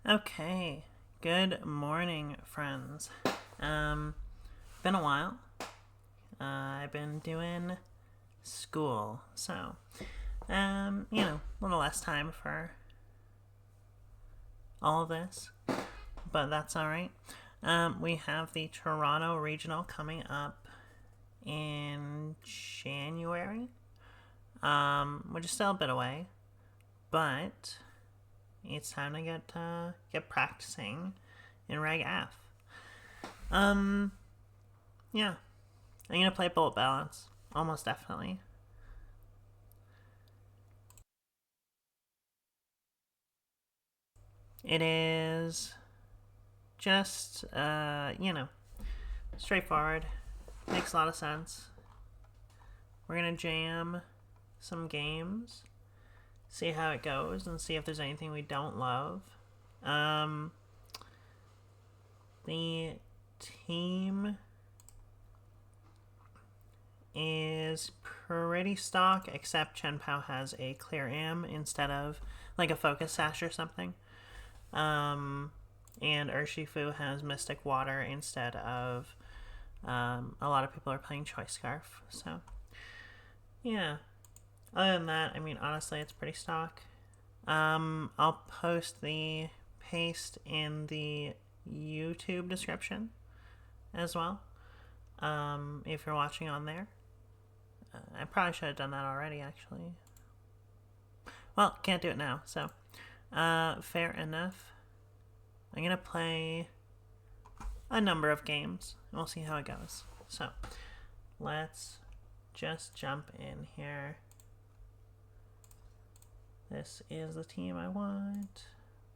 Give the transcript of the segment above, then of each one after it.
Okay, good morning, friends. Been a while. I've been doing school, so, a little less time for all of this, but that's alright. We have the Toronto Regional coming up in January, which is still a bit away, but it's time to get practicing in Reg F. Yeah, I'm gonna play Bullet Balance, almost definitely. It is just, straightforward. Makes a lot of sense. We're gonna jam some games, see how it goes, and see if there's anything we don't love. The team is pretty stock, except chien-pao has a clear am instead of like a focus sash or something. And Urshifu has Mystic Water instead of a lot of people are playing Choice Scarf. So yeah. Other than that, honestly, it's pretty stock. I'll post the paste in the YouTube description as well. If you're watching on there. I probably should have done that already, actually. Well, can't do it now, so fair enough. I'm gonna play a number of games, and we'll see how it goes. So, let's just jump in here. This is the team I want.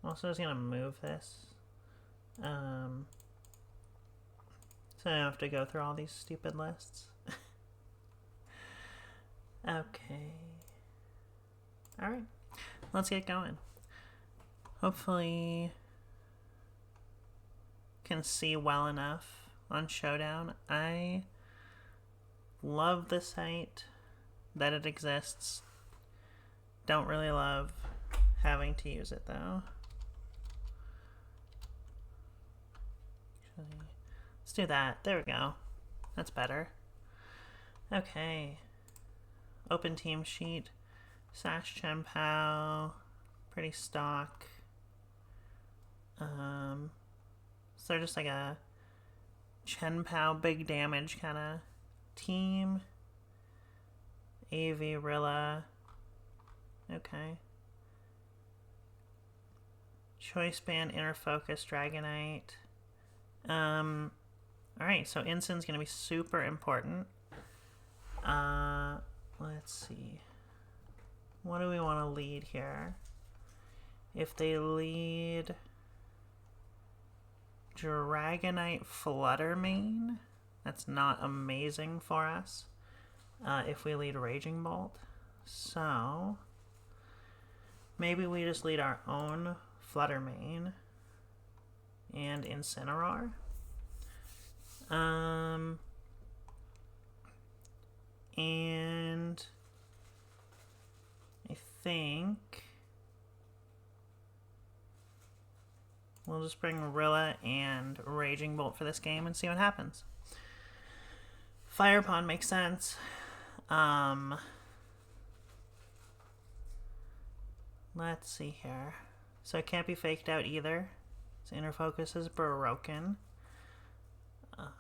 I'm also just gonna move this. So I don't have to go through all these stupid lists. Okay. Alright. Let's get going. Hopefully can see well enough on Showdown. I love the site that it exists. Don't really love having to use it though. Actually, let's do that. There we go. That's better. Okay. Open team sheet. Sash chien-pao. Pretty stock. So they're just like a chien-pao big damage kind of team. AV Rilla. Okay. Choice Band, Inner Focus, Dragonite. Alright, so Inson's gonna be super important. Let's see. What do we want to lead here? If they lead Dragonite Flutter Mane, that's not amazing for us. If we lead Raging Bolt. So, maybe we just lead our own Flutter Mane and Incineroar. And I think we'll just bring Rilla and Raging Bolt for this game and see what happens. Fire Pond makes sense. Let's see here. So it can't be faked out either. So Inner Focus is broken. Let's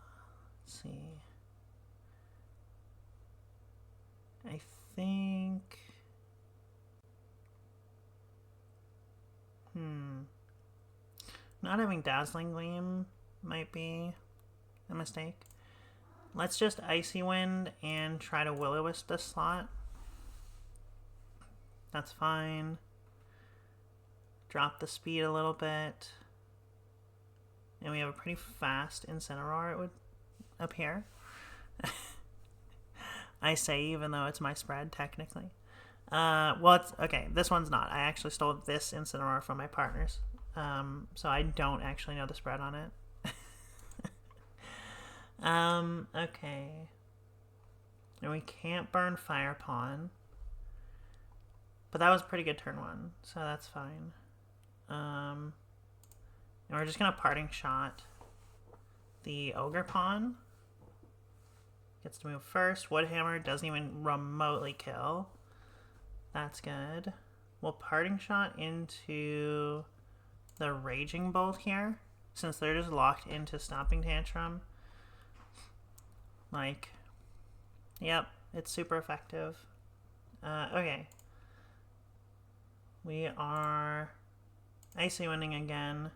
see. I think... Not having Dazzling Gleam might be a mistake. Let's just Icy Wind and try to Will-O-Wisp this slot. That's fine. Drop the speed a little bit. And we have a pretty fast Incineroar, it would appear. I say even though it's my spread, technically. Okay, this one's not. I actually stole this Incineroar from my partners. So I don't actually know the spread on it. Okay. And we can't burn Fire Pond. But that was a pretty good turn one, so that's fine. And we're just gonna parting shot the Ogre Pawn. Gets to move first. Woodhammer doesn't even remotely kill. That's good. We'll parting shot into the Raging Bolt here, since they're just locked into Stomping Tantrum. Like, yep, it's super effective. Okay. We are Icy Winding again.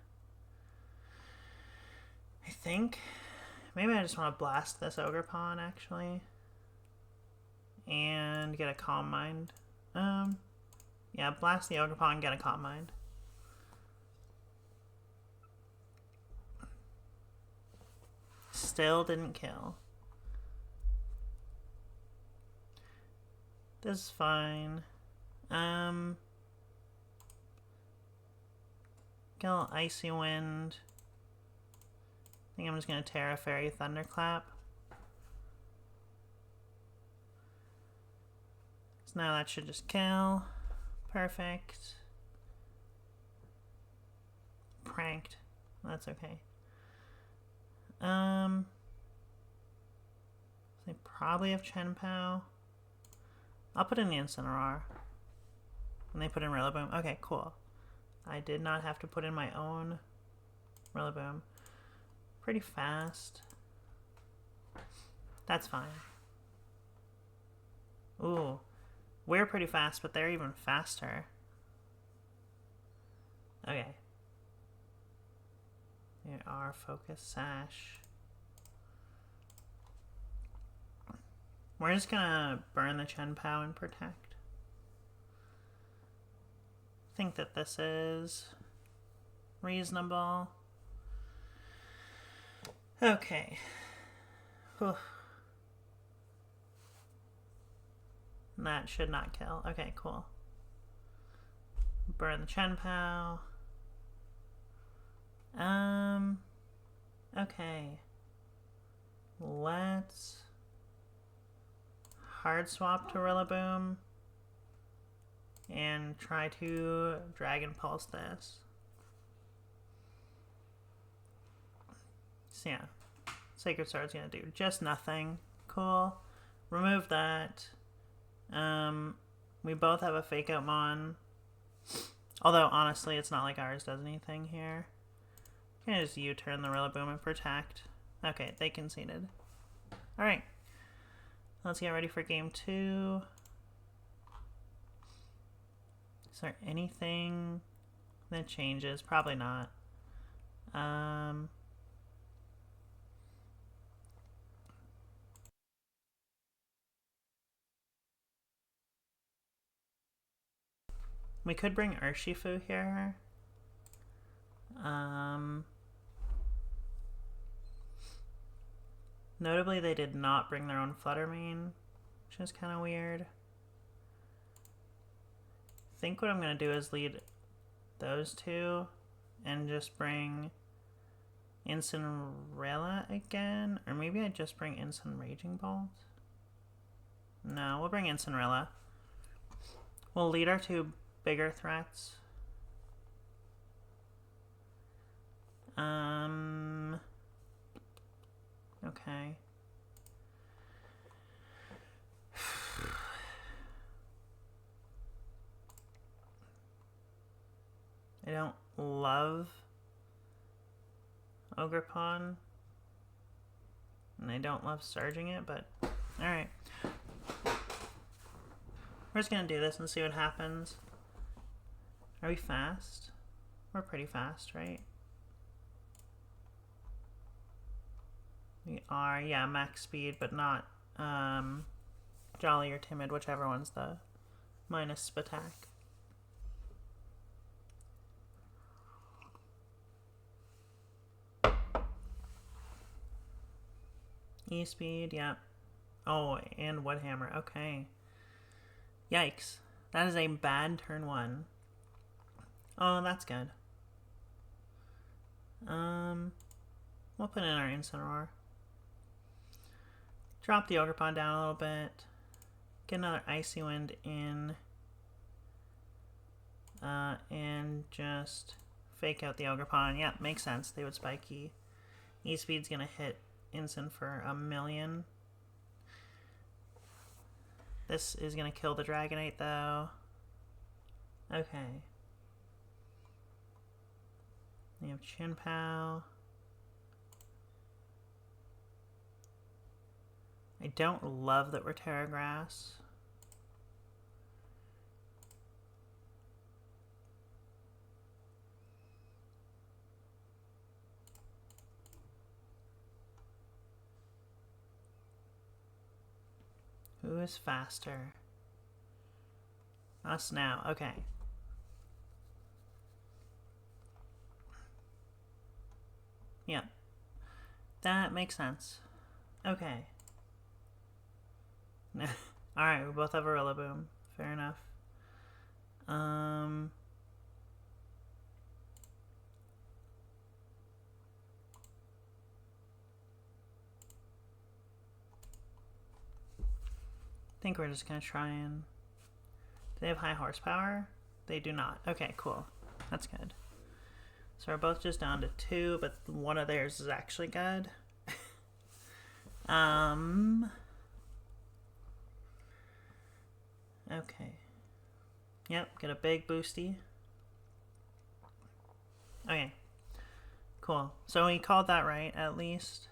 I think maybe I just want to blast this Ogre Pawn, actually. And get a Calm Mind. Yeah, blast the Ogre Pawn and get a Calm Mind. Still didn't kill. This is fine. Get a little Icy Wind. I think I'm just gonna Terra Fairy Thunderclap. So now that should just kill. Perfect. Pranked. That's okay. They probably have chien-pao. I'll put in the Incineroar. And they put in Rillaboom. Okay, cool. I did not have to put in my own Rillaboom. Pretty fast. That's fine. Ooh. We're pretty fast, but they're even faster. Okay. Here are Focus Sash. We're just gonna burn the chien-pao and protect. I think that this is reasonable. Okay. Whew. That should not kill. Okay, cool. Burn the chien-pao. Okay. Let's hard swap to Rillaboom and try to Dragon Pulse this. So yeah, Sacred Sword's gonna do just nothing. Cool. Remove that. We both have a Fake Out Mon. Although, honestly, it's not like ours does anything here. I'm gonna just U-turn the Rillaboom and protect. Okay, they conceded. Alright. Let's get ready for game 2. Is there anything that changes? Probably not. We could bring Urshifu here. Notably, they did not bring their own Fluttermane, which is kind of weird. I think what I'm going to do is lead those two and just bring Incineroar again. Or maybe I just bring Raging Bolt. No, we'll bring Incineroar. We'll lead our two bigger threats. Okay. I don't love Ogre Pawn. And I don't love surging it, but alright. We're just gonna do this and see what happens. Are we fast? We're pretty fast, right? We are, yeah, max speed, but not Jolly or Timid, whichever one's the minus attack. E-speed, yeah. Oh, and Woodhammer, okay. Yikes. That is a bad turn 1. Oh, that's good. We'll put in our Incineroar. Drop the Ogre Pawn down a little bit. Get another Icy Wind in. And just fake out the Ogerpon. Yeah, makes sense. They would spike E. E-Speed's gonna hit instant for 1,000,000. This is gonna kill the Dragonite though. Okay. We have chien-pao. I don't love that we're Terra Grass. Who is faster? Us now. Okay. Yeah. That makes sense. Okay. Alright, we both have a Rillaboom. Fair enough. I think we're just gonna try and... Do they have high horsepower? They do not. Okay, cool. That's good. So we're both just down to 2, but one of theirs is actually good. Okay. Yep, get a big boosty. Okay. Cool. So we called that right, at least.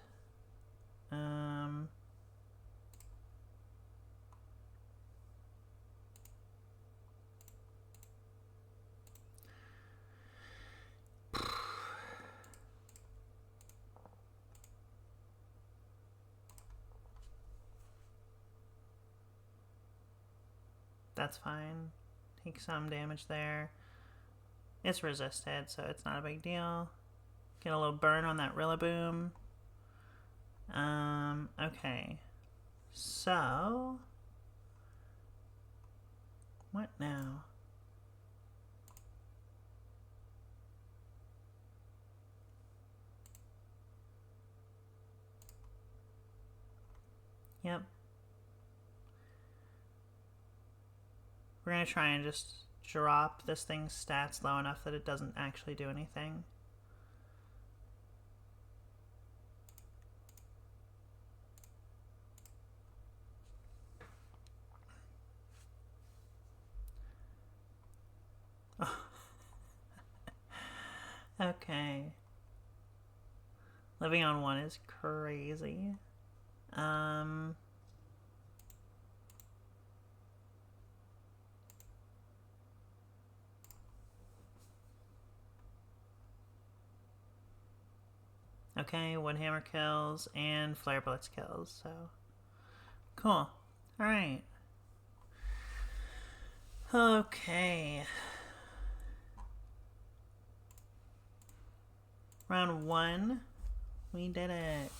That's fine. Take some damage there. It's resisted, so it's not a big deal. Get a little burn on that Rillaboom. Okay. So... what now? Yep. We're going to try and just drop this thing's stats low enough that it doesn't actually do anything. Okay. Living on 1 is crazy. Okay, one hammer kills and flare blitz kills, so cool. Alright. Okay. Round 1. We did it.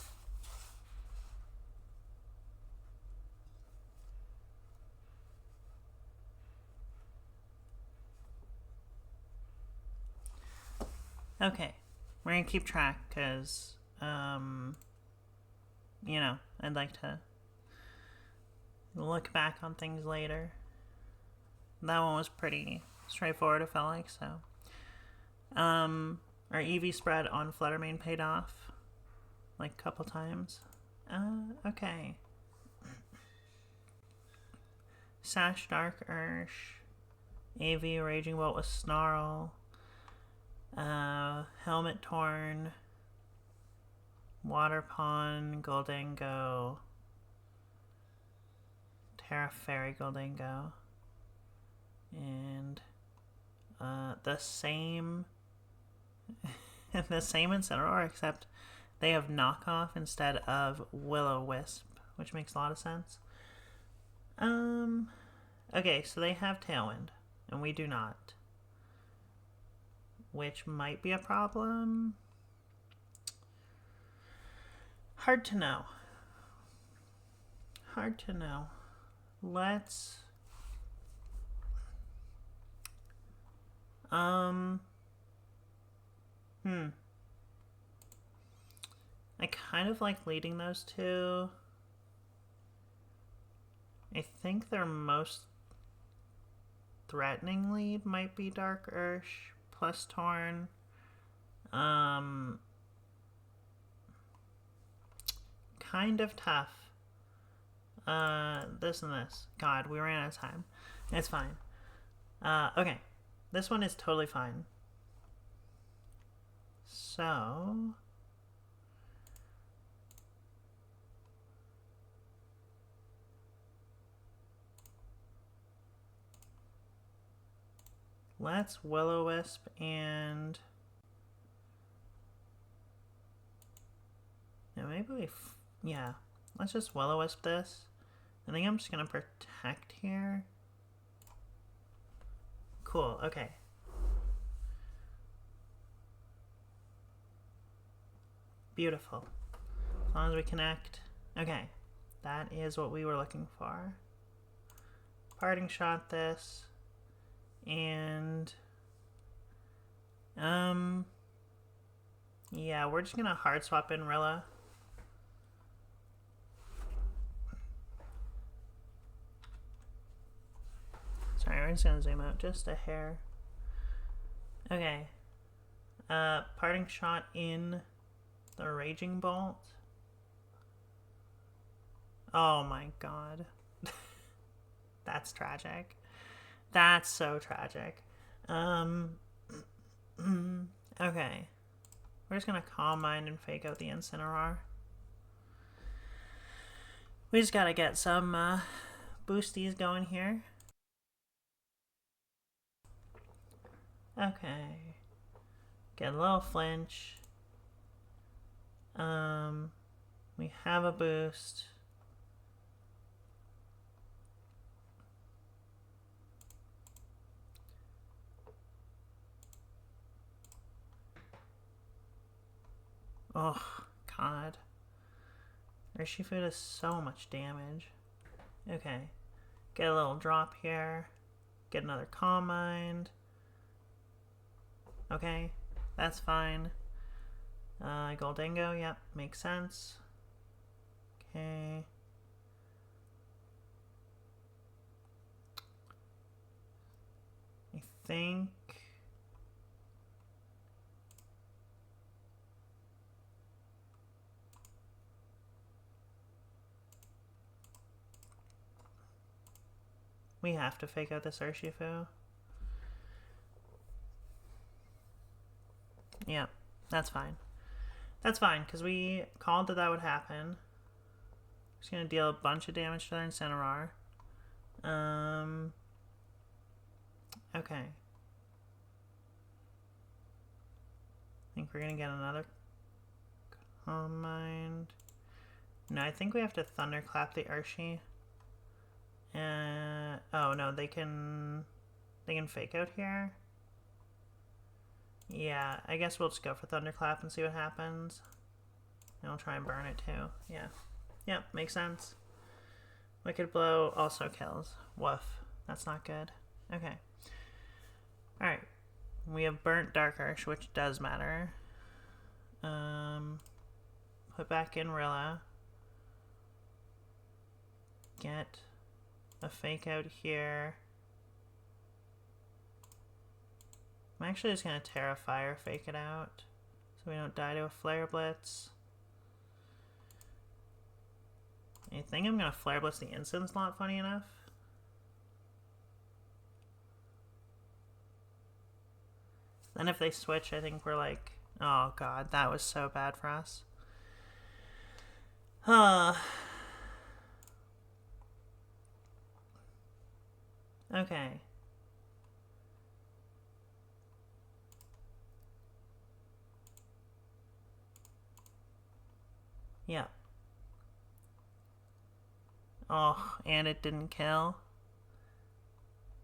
Okay. We're gonna keep track because, you know, I'd like to look back on things later. That one was pretty straightforward, I felt like, so. Our EV spread on Fluttermane paid off, like a couple times. Okay. Sash Dark Ursh, AV Raging Bolt with Snarl, Helmet Torn, Water Pond, Goldango, Terra Fairy Goldango, and the same Incineroar, except they have knockoff instead of Will-O-Wisp, which makes a lot of sense. Okay, so they have Tailwind, and we do not, which might be a problem. Hard to know. Hard to know. Let's... I kind of like leading those two. I think their most threatening lead might be Dark Ursh plus Torn. Kind of tough. This and this. God, we ran out of time. It's fine. Okay. This one is totally fine. So... let's Will-O-Wisp and... yeah, maybe we... yeah. Let's just Will-O-Wisp this. I think I'm just gonna protect here. Cool, okay. Beautiful. As long as we connect. Okay. That is what we were looking for. Parting shot this. And... yeah, we're just gonna hard swap in Rilla. Sorry, we're just gonna zoom out just a hair. Okay. Parting shot in the Raging Bolt. Oh my god. That's tragic. That's so tragic. Okay. We're just gonna Calm Mind and fake out the Incineroar. We just gotta get some boosties going here. Okay. Get a little flinch. We have a boost. Oh, God. Urshifu does so much damage. Okay. Get a little drop here. Get another Calm Mind. Okay, that's fine. Goldingo, yep, makes sense. Okay. I think... we have to fake out this Urshifu. Yeah, that's fine. That's fine, because we called that would happen. Just gonna deal a bunch of damage to their Incineroar. Okay. I think we're gonna get another Calm Mind. No, I think we have to Thunderclap the Urshi. Oh no, they can fake out here. Yeah, I guess we'll just go for Thunderclap and see what happens. And we'll try and burn it too. Yeah. Yep, makes sense. Wicked Blow also kills. Woof. That's not good. Okay. Alright. We have burnt Dark Ursh, which does matter. Put back in Rilla. Get a fake out here. I'm actually just going to Terra Fire fake it out so we don't die to a Flare Blitz. I think I'm going to Flare Blitz the Instant Slot, funny enough. Then if they switch, I think we're like, oh god, that was so bad for us. Okay. Yeah. Oh, and it didn't kill.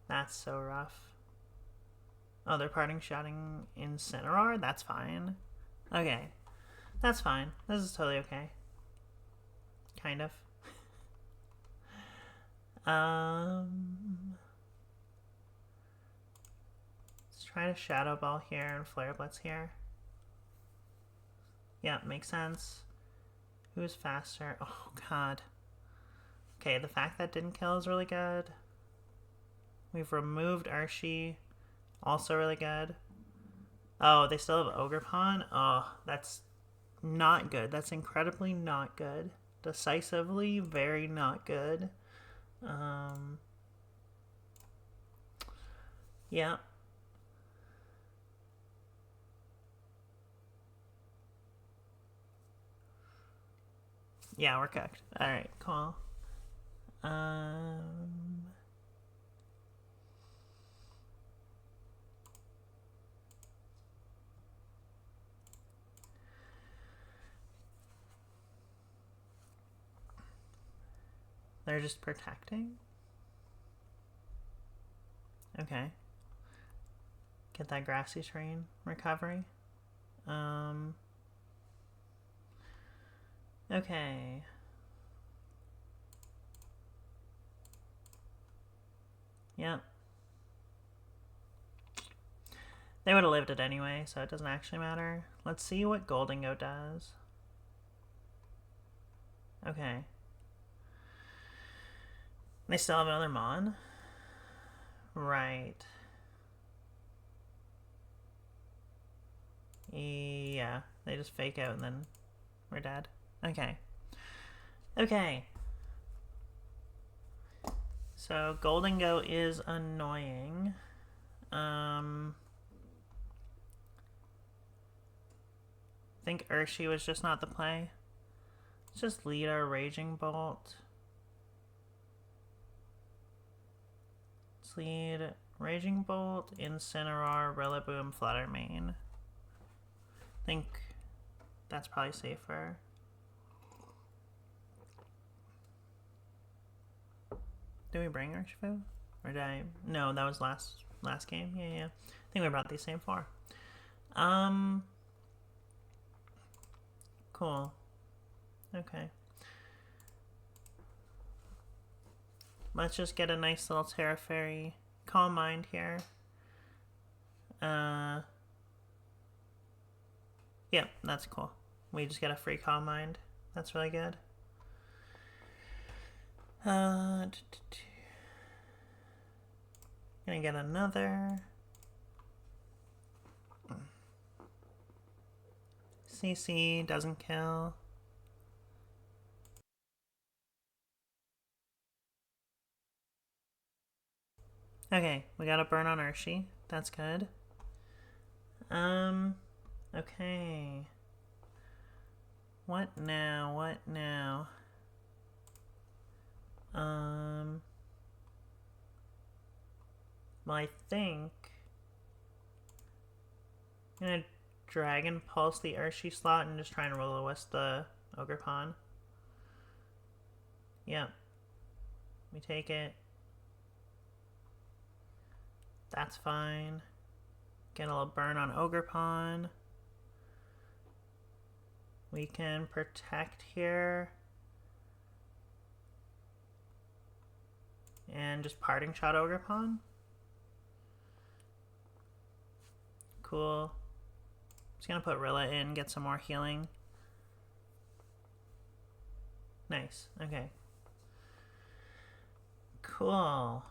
That's so rough. Oh, they're parting shotting Incineroar? That's fine. Okay. That's fine. This is totally okay. Kind of. Let's try to Shadow Ball here and Flare Blitz here. Yeah, makes sense. Who's faster? Oh, god. Okay, the fact that didn't kill is really good. We've removed Urshi. Also really good. Oh, they still have Ogerpon? Oh, that's not good. That's incredibly not good. Decisively very not good. Yeah. Yeah, we're cooked. Alright, cool. They're just protecting? Okay. Get that grassy terrain recovery. Okay. Yeah. They would have lived it anyway, so it doesn't actually matter. Let's see what Goldingo does. Okay. They still have another Mon? Right. Yeah. They just fake out and then we're dead. Okay. Okay. So Goldingo is annoying. I think Urshi was just not the play. Let's just lead our Raging Bolt. Let's lead Raging Bolt, Incineroar, Rillaboom, Fluttermane. I think that's probably safer. Did we bring Urshifu? Or did I? No, that was last game. Yeah. I think we brought these same four. Cool. Okay. Let's just get a nice little Terra Fairy Calm Mind here. Yeah, that's cool. We just get a free Calm Mind. That's really good. Gonna get another. CC doesn't kill. Okay, we got a burn on Urshi. That's good. Okay. What now? Well, I think I'm gonna Dragon Pulse the Urshi slot and just try and Will-O-Wisp the Ogerpon. Yeah. We take it. That's fine. Get a little burn on Ogerpon. We can protect here. And just Parting Shot Ogerpon. Cool. Just gonna put Rilla in, get some more healing. Nice. Okay. Cool.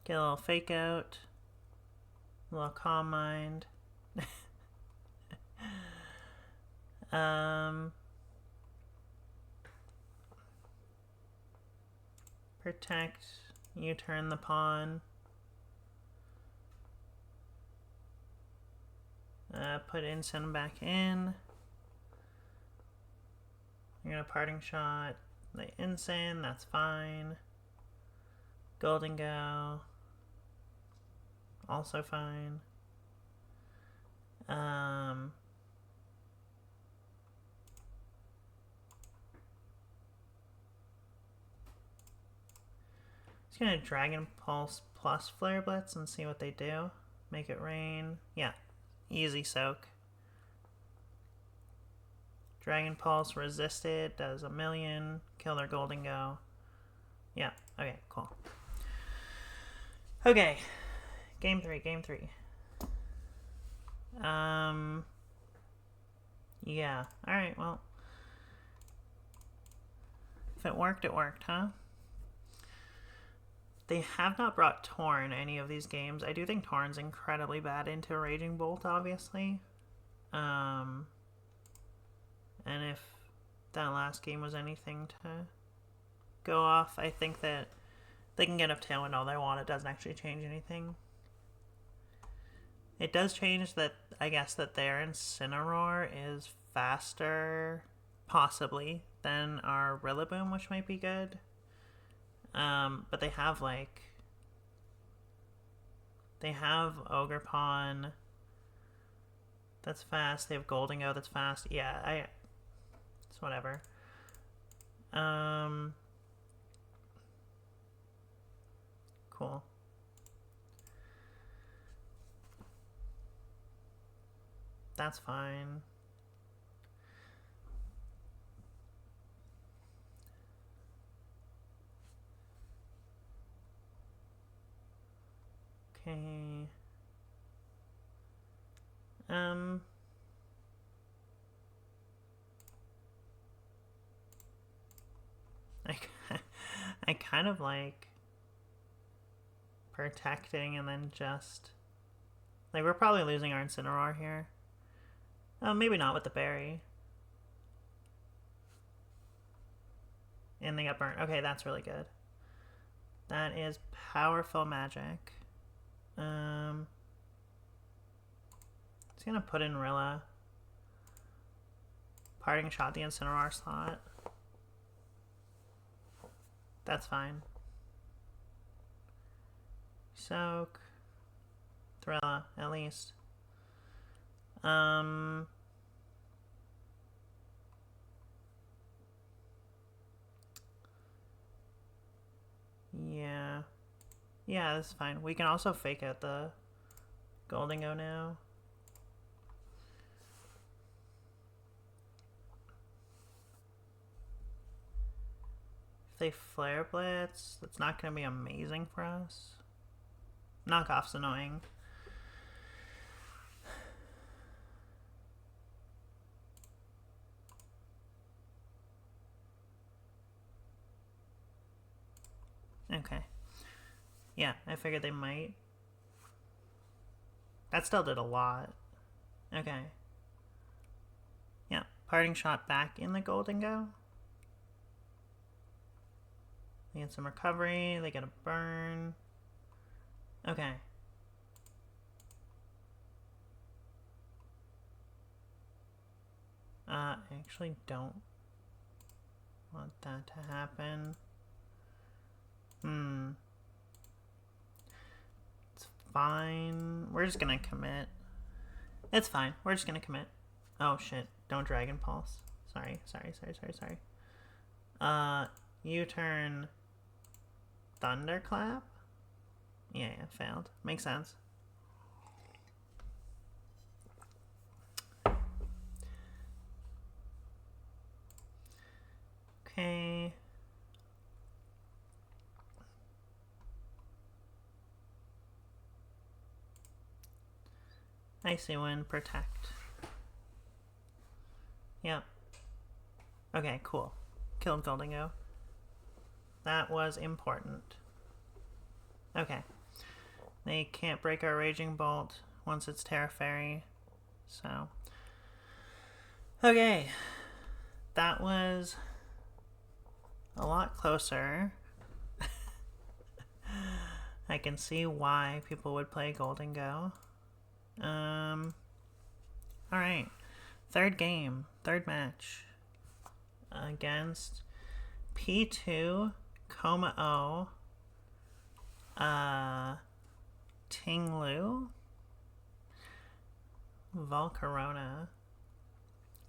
Get a little Fake Out. A little Calm Mind. Protect. You turn the pawn. Put Incin back in. You're gonna Parting Shot the Incin, that's fine. Goldingo, also fine. Just gonna Dragon Pulse plus Flare Blitz and see what they do. Make it rain. Yeah, easy soak. Dragon Pulse resisted, does 1,000,000. Kill their Goldingo. Yeah, okay, cool. Okay, game three. Yeah, alright, well. If it worked, huh? They have not brought Torn any of these games. I do think Torn's incredibly bad into Raging Bolt, obviously. And if that last game was anything to go off, I think that they can get up Tailwind all they want. It doesn't actually change anything. It does change that, I guess, that their Incineroar is faster, possibly, than our Rillaboom, which might be good. But they have, like... They have Ogerpon that's fast. They have Goldengo that's fast. Yeah, it's whatever. Cool. That's fine. Okay. I kind of like protecting and then just... Like, we're probably losing our Incineroar here. Maybe not with the berry. And they got burnt. Okay, that's really good. That is powerful magic. It's gonna put in Rilla. Parting shot the Incineroar slot. That's fine. Soak. Thrilla, at least. Yeah. Yeah, that's fine. We can also fake out the Goldengo now. If they Flare Blitz, that's not going to be amazing for us. Knockoff's annoying. Okay. Yeah, I figured they might. That still did a lot. Okay. Yeah, parting shot back in the Goldengo. They get some recovery, they get a burn. Okay. I actually don't want that to happen. It's fine. We're just gonna commit. It's fine. We're just gonna commit. Oh shit. Don't Dragon Pulse. Sorry. U-turn Thunderclap? Yeah, failed. Makes sense. Okay. Icy Wind, protect. Yep. Okay, cool. Killed Goldengo. That was important. Okay. They can't break our Raging Bolt once it's Terra Fairy. So. Okay. That was a lot closer. I can see why people would play Goldengo. Alright. Third game. Third match. Against P2, Coma-O, Ting-Lu, Volcarona,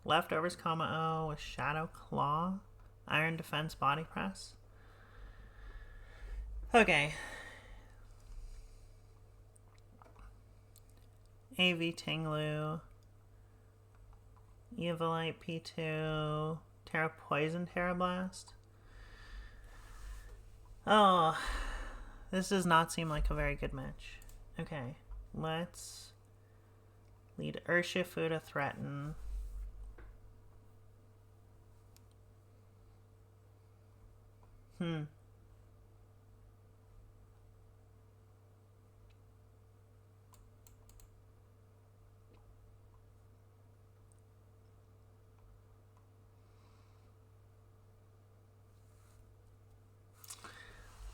Leftovers Coma-O with Shadow Claw, Iron Defense Body Press. Okay. AV Ting-Lu, Evilite P2, Terra Poison, Terra Blast. Oh, this does not seem like a very good match. Okay, let's lead Urshifu to threaten.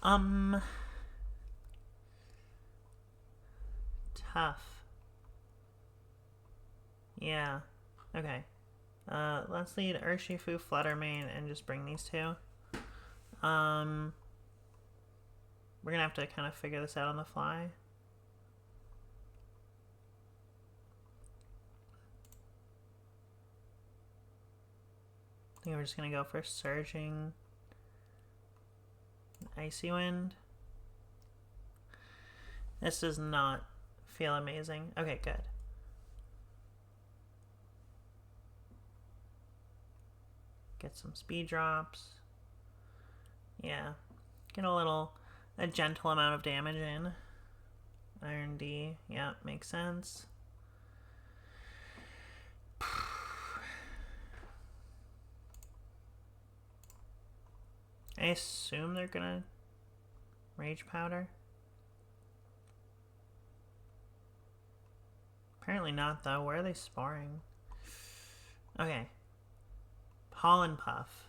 Um, tough. Yeah. Okay. Let's lead Urshifu, Fluttermane, and just bring these two. We're gonna have to kind of figure this out on the fly. I think we're just gonna go for Surging, Icy Wind. This does not feel amazing. Okay, good. Get some speed drops. Yeah. Get a gentle amount of damage in. Iron D. Yeah, makes sense. I assume they're gonna Rage Powder. Apparently not, though. Where are they sparring? Okay. Pollen Puff.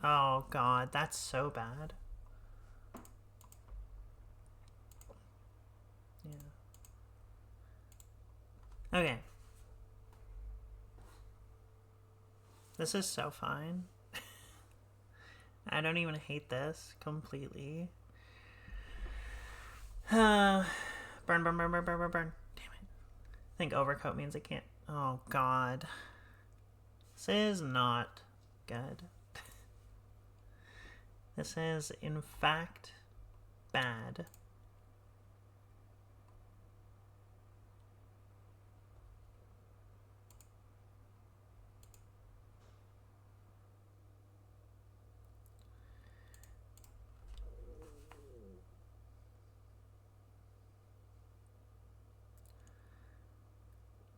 Oh, God. That's so bad. Yeah. Okay. This is so fine. I don't even hate this completely. Burn, burn, burn, burn, burn, burn, burn. Damn it. I think Overcoat means I can't. Oh, God. This is not good. This is, in fact, bad.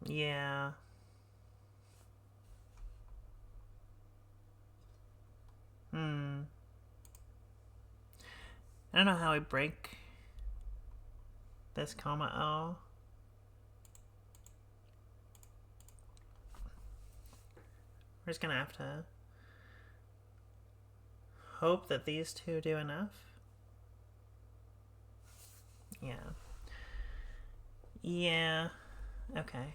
Yeah. I don't know how I break this O. We're just gonna have to hope that these two do enough. Yeah. Yeah. Okay.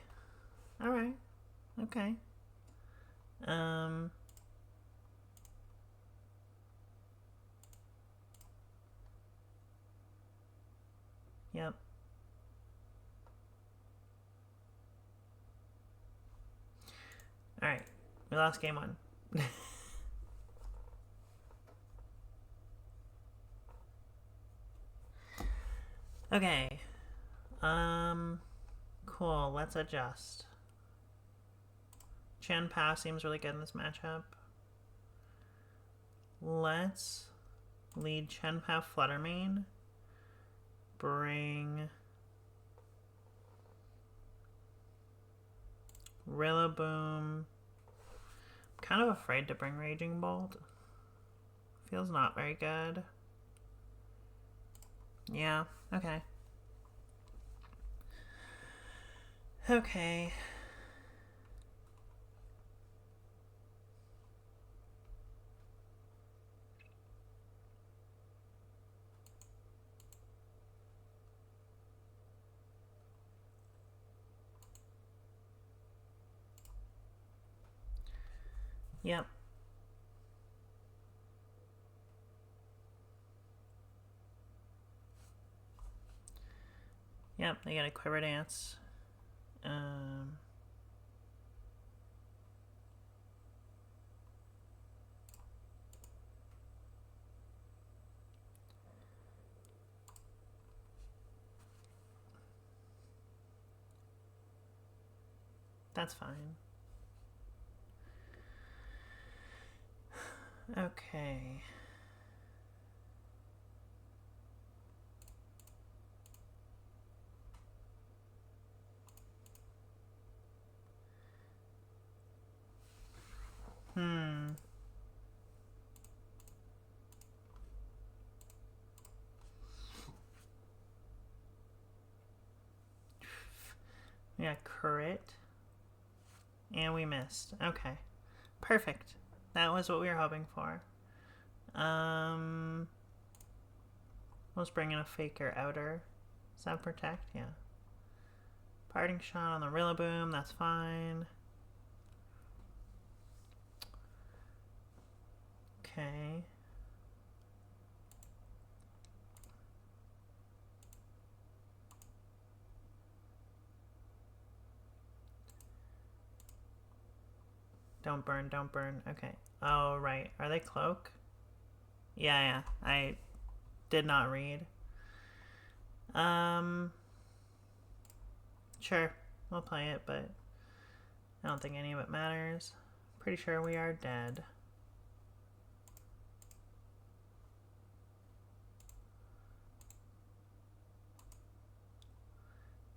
Alright. Okay. Yep. Alright. We lost game 1. Okay. Cool. Let's adjust. Chien-pao seems really good in this matchup. Let's lead chien-pao Fluttermane. Bring Rillaboom. I'm kind of afraid to bring Raging Bolt. Feels not very good. Yeah, okay. Okay. Yep. Yep, they got a Quiver Dance. That's fine. Okay. We got crit. And we missed. Okay. Perfect. That was what we were hoping for. Let's bring in a Faker Outer. Does that protect? Yeah. Parting Shot on the Rillaboom, that's fine. Okay. Don't burn, don't burn. Okay. Oh, right. Are they Cloak? Yeah. I did not read. Sure. We'll play it, but I don't think any of it matters. Pretty sure we are dead.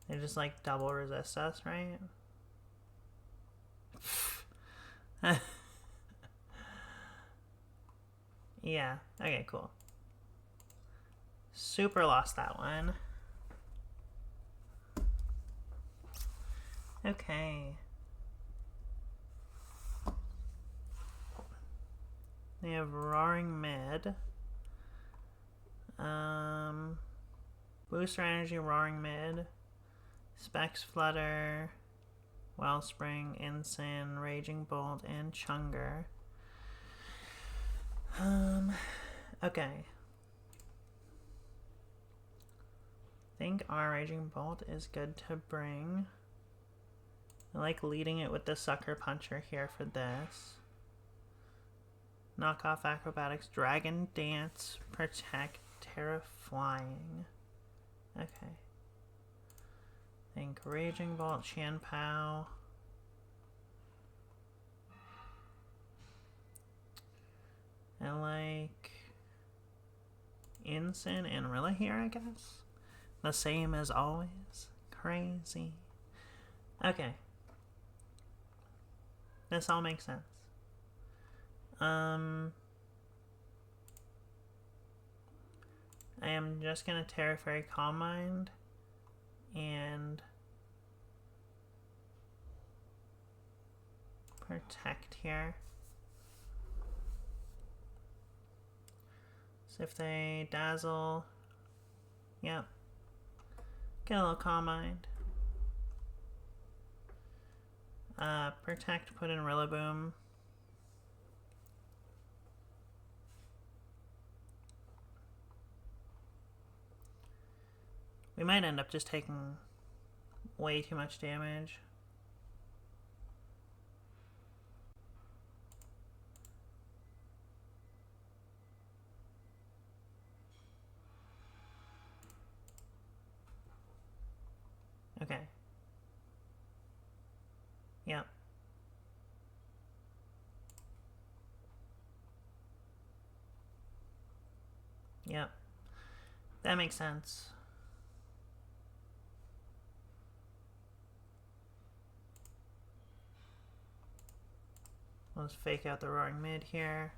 They just like double resist us, right? Yeah. Okay, cool. Super lost that one. Okay. They have Roaring Mid. Booster Energy, Roaring Mid. Specs Flutter. Wellspring, Ensign, Raging Bolt, and Chunger. Okay. I think our Raging Bolt is good to bring. I like leading it with the Sucker Puncher here for this. Knock off Acrobatics, Dragon Dance, Protect, Terra Flying. Okay. Think Raging Bolt, chien-pao. I like Ensign and Rilla here, I guess. The same as always. Crazy. Okay. This all makes sense. I am just gonna Terra Fairy Calm Mind and protect here. So if they dazzle, yep. Get a little Calm Mind. Protect, put in Rillaboom. We might end up just taking way too much damage. Okay. Yep. Yep. That makes sense. Let's fake out the Roaring Mid here.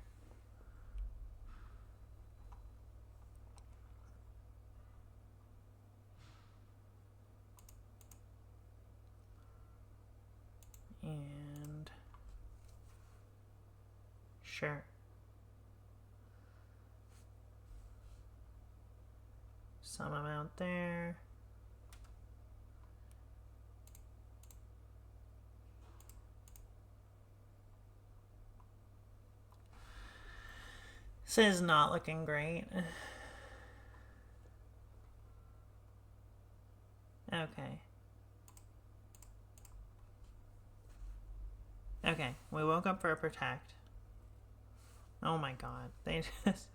And sure. Some amount there. This is not looking great. Okay. Okay, we woke up for a protect. Oh my god, they just...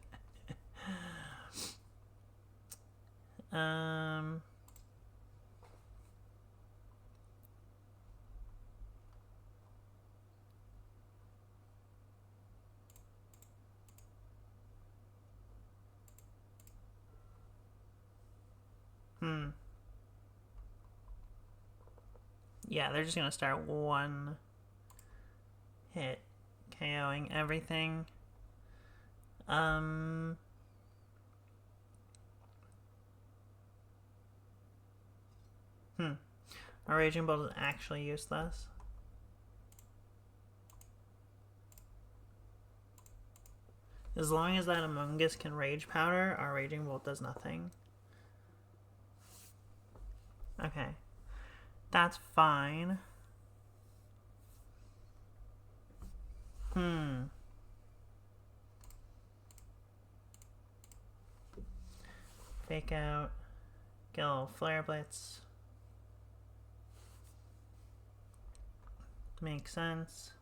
Yeah, they're just gonna start one hit KOing everything. Our Raging Bolt is actually useless. As long as that Among Us can Rage Powder, our Raging Bolt does nothing. Okay. That's fine. Fake out. Get a little Flare Blitz. Makes sense.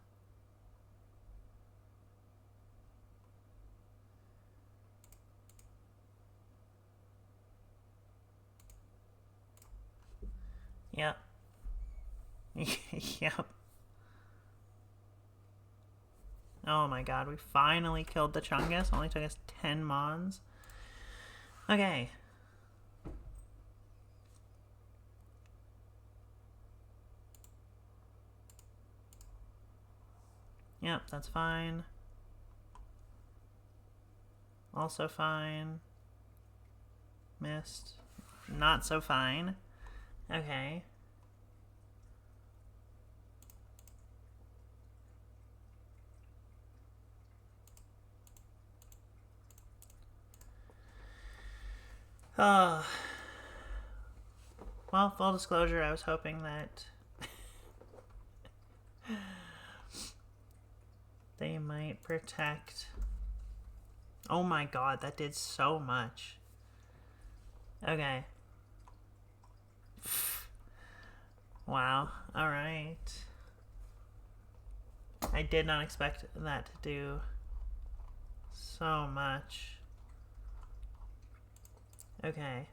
Yep. Yep. Oh my god, we finally killed the Chungus. Only took us 10 mons. Okay. Yep, that's fine. Also fine. Missed. Not so fine. Okay. Well, full disclosure, I was hoping that they might protect. Oh my god, that did so much. Okay. Wow. Alright. I did not expect that to do so much. Okay.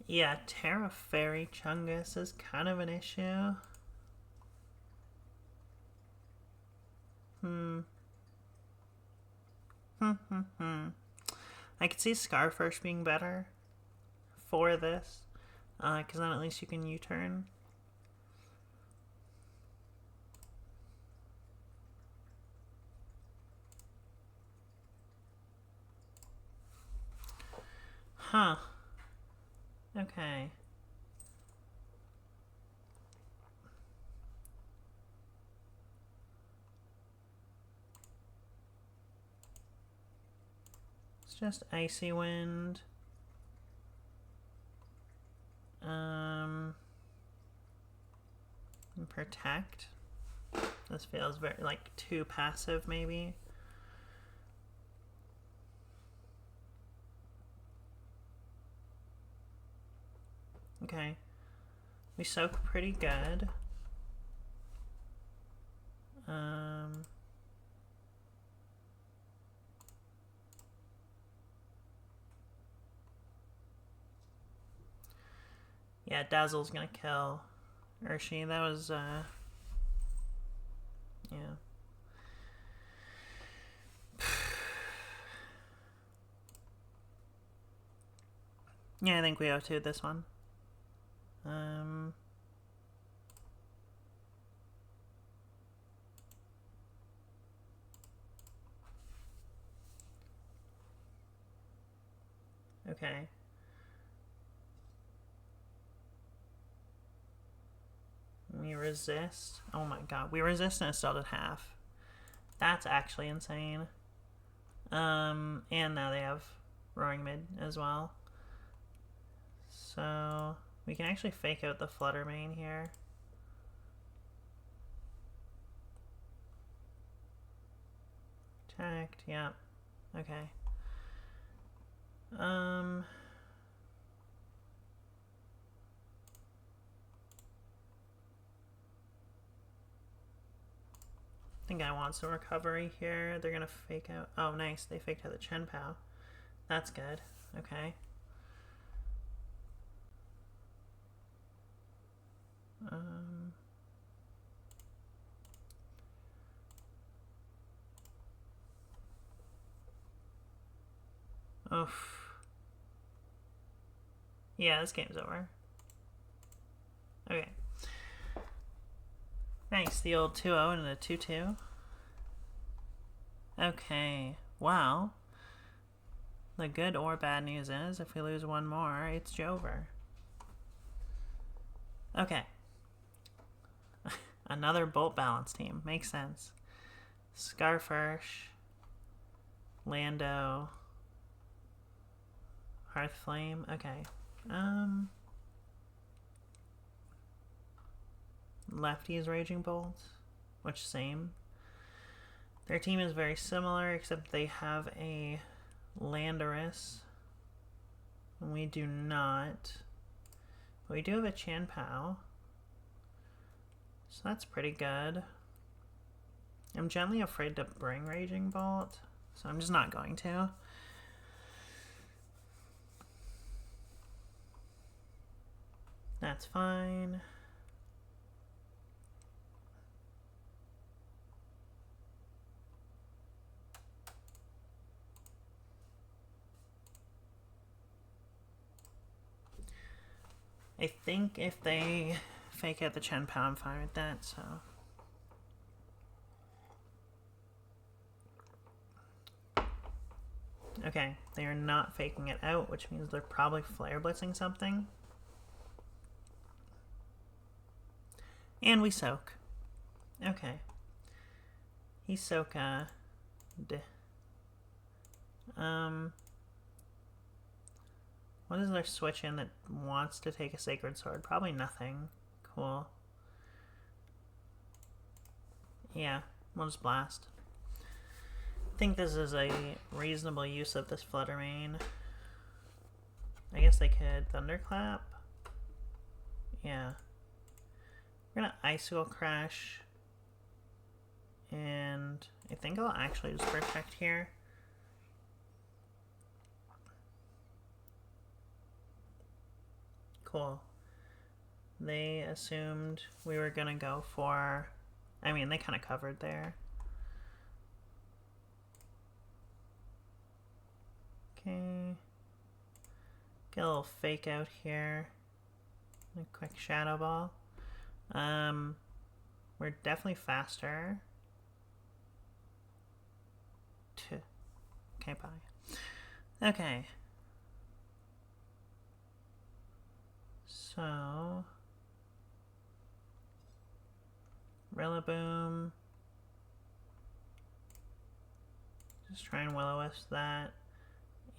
Yeah, Terra Fairy Chungus is kind of an issue. I could see Scarfirst being better for this, because then at least you can U-turn. Huh. Okay. It's just Icy Wind. And Protect. This feels very, like, too passive, maybe. Okay. We soak pretty good. Yeah, Dazzle's gonna kill Urshi. That was, yeah. Yeah, I think we O2 this one. Okay. We resist. Oh my god. We resist and it still did half. That's actually insane. And now they have Roaring Mid as well. So we can actually fake out the Flutter Mane here. Attacked, yeah. Okay. I think I want some recovery here. They're gonna fake out. Oh, nice. They faked out the chien-pao. That's good. Okay. Oof. Yeah, this game's over. Okay. Nice, the old 2-0 and a 2-2. Okay, well, the good or bad news is if we lose one more, it's Jover. Okay. Another Bolt Balance team. Makes sense. Scarfursh. Lando. Hearthflame. Okay. Lefty's Raging Bolt. Which, same. Their team is very similar, except they have a Landorus. And we do not. But we do have a chien-pao. So that's pretty good. I'm gently afraid to bring Raging Bolt, so I'm just not going to. That's fine. I think if they fake out the chien-pao, I'm fine with that, so. Okay, they are not faking it out, which means they're probably Flare Blitzing something. And we soak. Okay. Hisoka. What is their switch in that wants to take a Sacred Sword? Probably nothing. Cool. Yeah, we'll just blast. I think this is a reasonable use of this Flutter Mane. I guess they could Thunderclap. Yeah. We're gonna Icicle Crash. And I think I'll actually just Protect here. Cool. They assumed we were gonna go for... I mean, they kind of covered there. Okay. Get a little fake out here. A quick Shadow Ball. We're definitely faster. Okay, bye. Okay. So... Rillaboom. Just try and Will-O-Wisp that.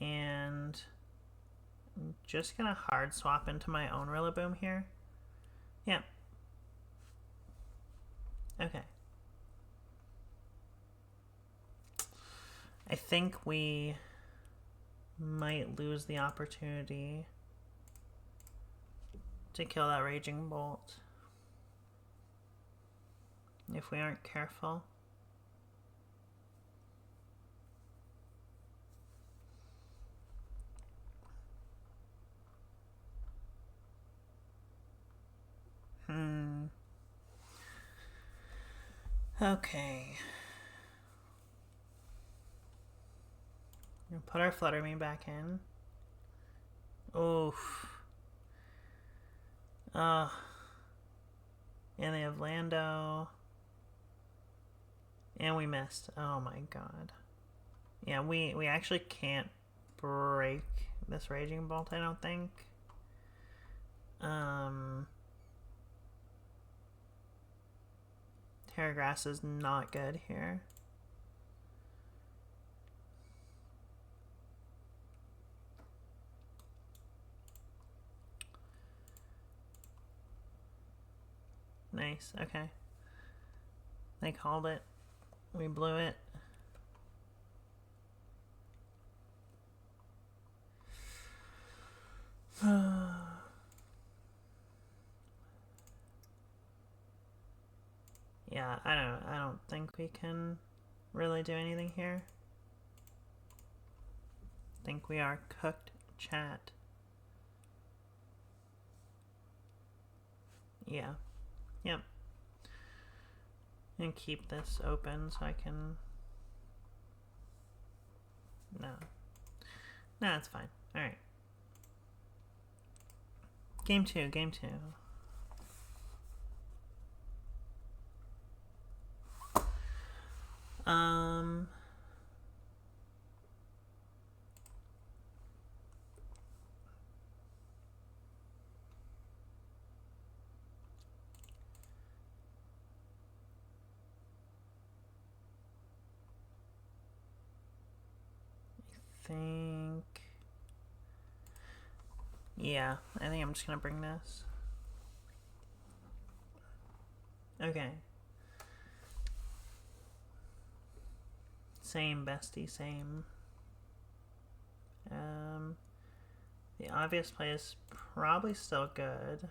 And I'm just gonna hard swap into my own Rillaboom here. Yeah. Okay. I think we might lose the opportunity to kill that Raging Bolt if we aren't careful. Okay. We'll put our Flutter Mane back in. Oof. And they have Lando. And we missed. Oh my god. Yeah, we actually can't break this Raging Bolt, I don't think. Terra Grass is not good here. Nice, okay. They called it. We blew it. Yeah, I don't think we can really do anything here. I think we are cooked, chat. Yeah. Yep. And keep this open so I can... No. No, it's fine. Alright. Game 2, game 2. think... Yeah, I think I'm just gonna bring this. Okay. Same, bestie, same. The obvious play is probably still good.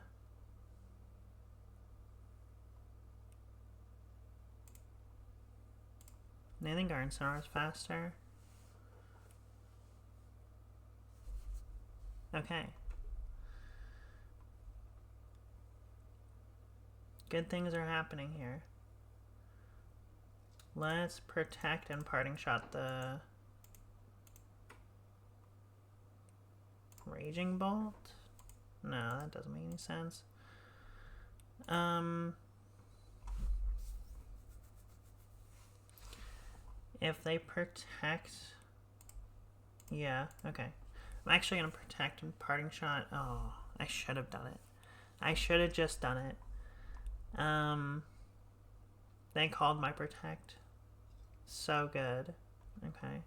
Nathan Gardensonar is faster. Okay. Good things are happening here. Let's protect and parting shot the Raging Bolt? No, that doesn't make any sense. If they protect... Yeah, okay. I'm actually going to protect and parting shot. Oh, I should have done it. I should have just done it. They called my protect. So good. Okay.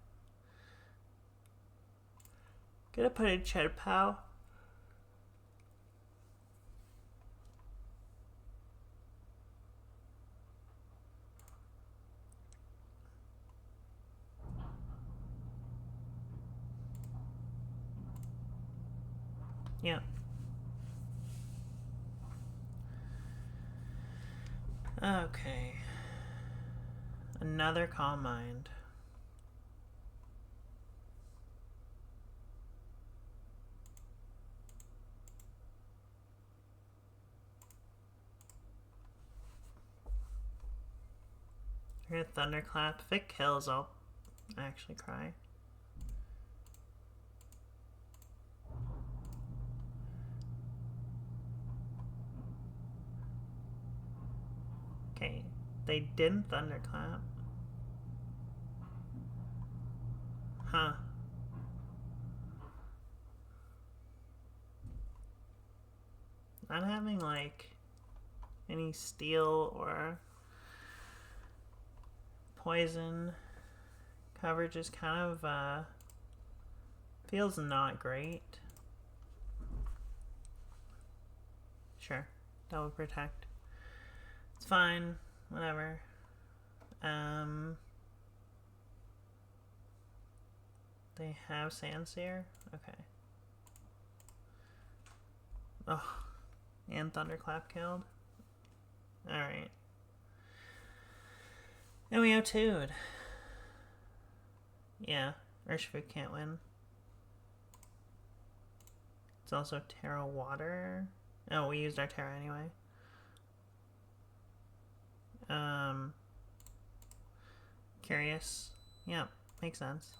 Gonna put in chien-pao. Yeah. Okay. Another Calm Mind. You're gonna Thunderclap. If it kills, I'll actually cry. Okay, they didn't Thunderclap. Huh. Not having, like, any steel or poison coverage is kind of, feels not great. Sure, double protect. It's fine, whatever. They have Sandseer? Okay. Oh, and Thunderclap killed? Alright. And we O2'd. Yeah, Urshifu can't win. It's also Terra Water. Oh, we used our Terra anyway. Curious. Yeah, makes sense.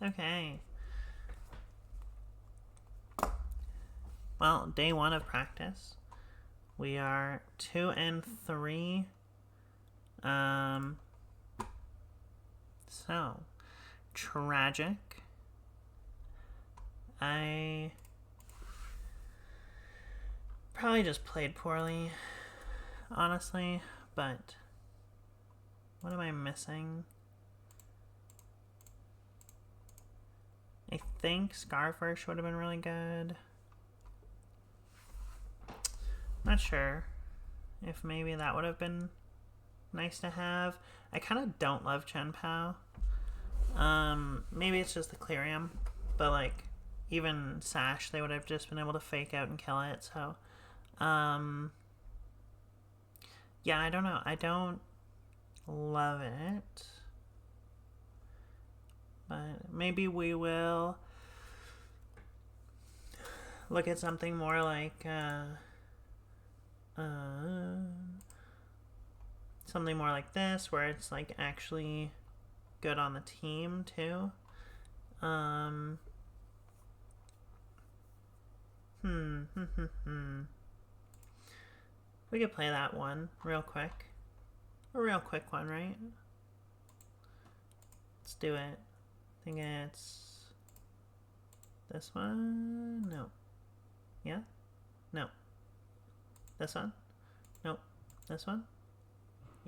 Okay. Well, day 1 of practice. We are 2 and 3. So, tragic. I probably just played poorly, honestly, but what am I missing? I think Scarfish would have been really good. Not sure if maybe that would have been nice to have. I kind of don't love chien-pao. Maybe it's just the Clearium, but like even Sash, they would have just been able to fake out and kill it. So, yeah, I don't know. I don't love it, but maybe we will look at something more like something more like this, where it's like actually good on the team too. We could play that one real quick. A real quick one, right? Let's do it. I think it's this one. No. Yeah? No. This one? Nope. This one?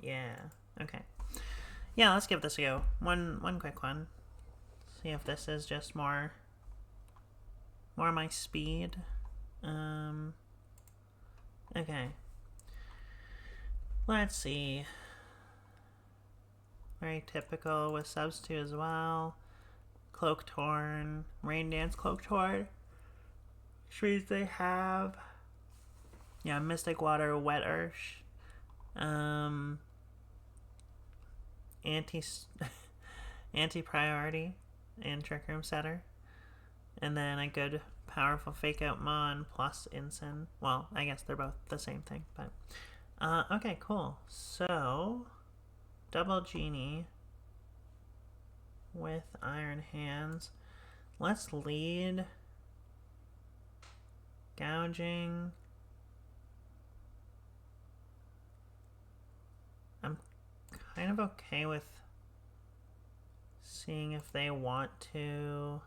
Yeah. Okay. Yeah, let's give this a go. One quick one. See if this is just more my speed. Okay. Let's see. Very typical with subs 2 as well. Cloak Torn, Rain Dance Cloak Torn. Which means they have, yeah, Mystic Water, Wet Ursh, anti-priority, and Trick Room Setter. And then a good, powerful Fake Out Mon plus Incin. Well, I guess they're both the same thing, but... okay, cool. So, double Genie with Iron Hands. Let's lead... Gouging. I'm kind of okay with seeing if they want to...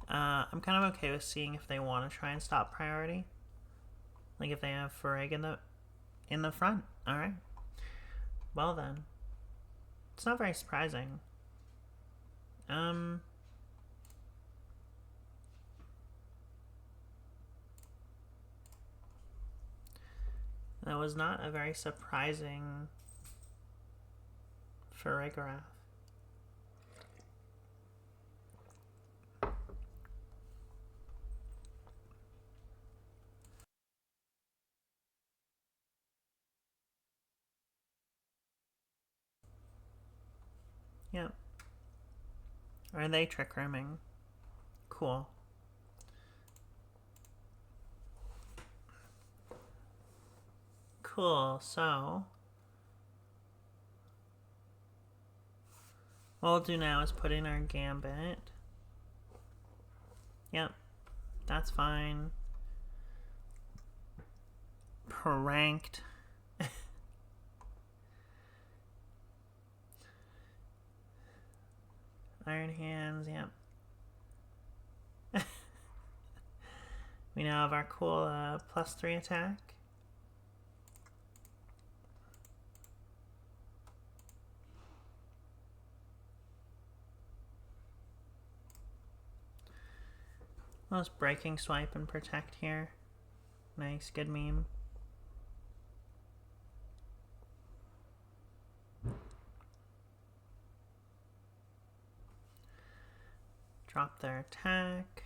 I'm kind of okay with seeing if they want to try and stop priority. Like if they have Ferrig in the front. Alright. Well then. It's not very surprising. That was not a very surprising Farigiraf. Yep. Are they Trick Rooming? Cool. Cool, so... what we'll do now is put in our Gambit. Yep. That's fine. Pranked. Iron Hands, yep. We now have our cool +3 attack. Let's Breaking Swipe and Protect here. Nice, good meme. Drop their attack.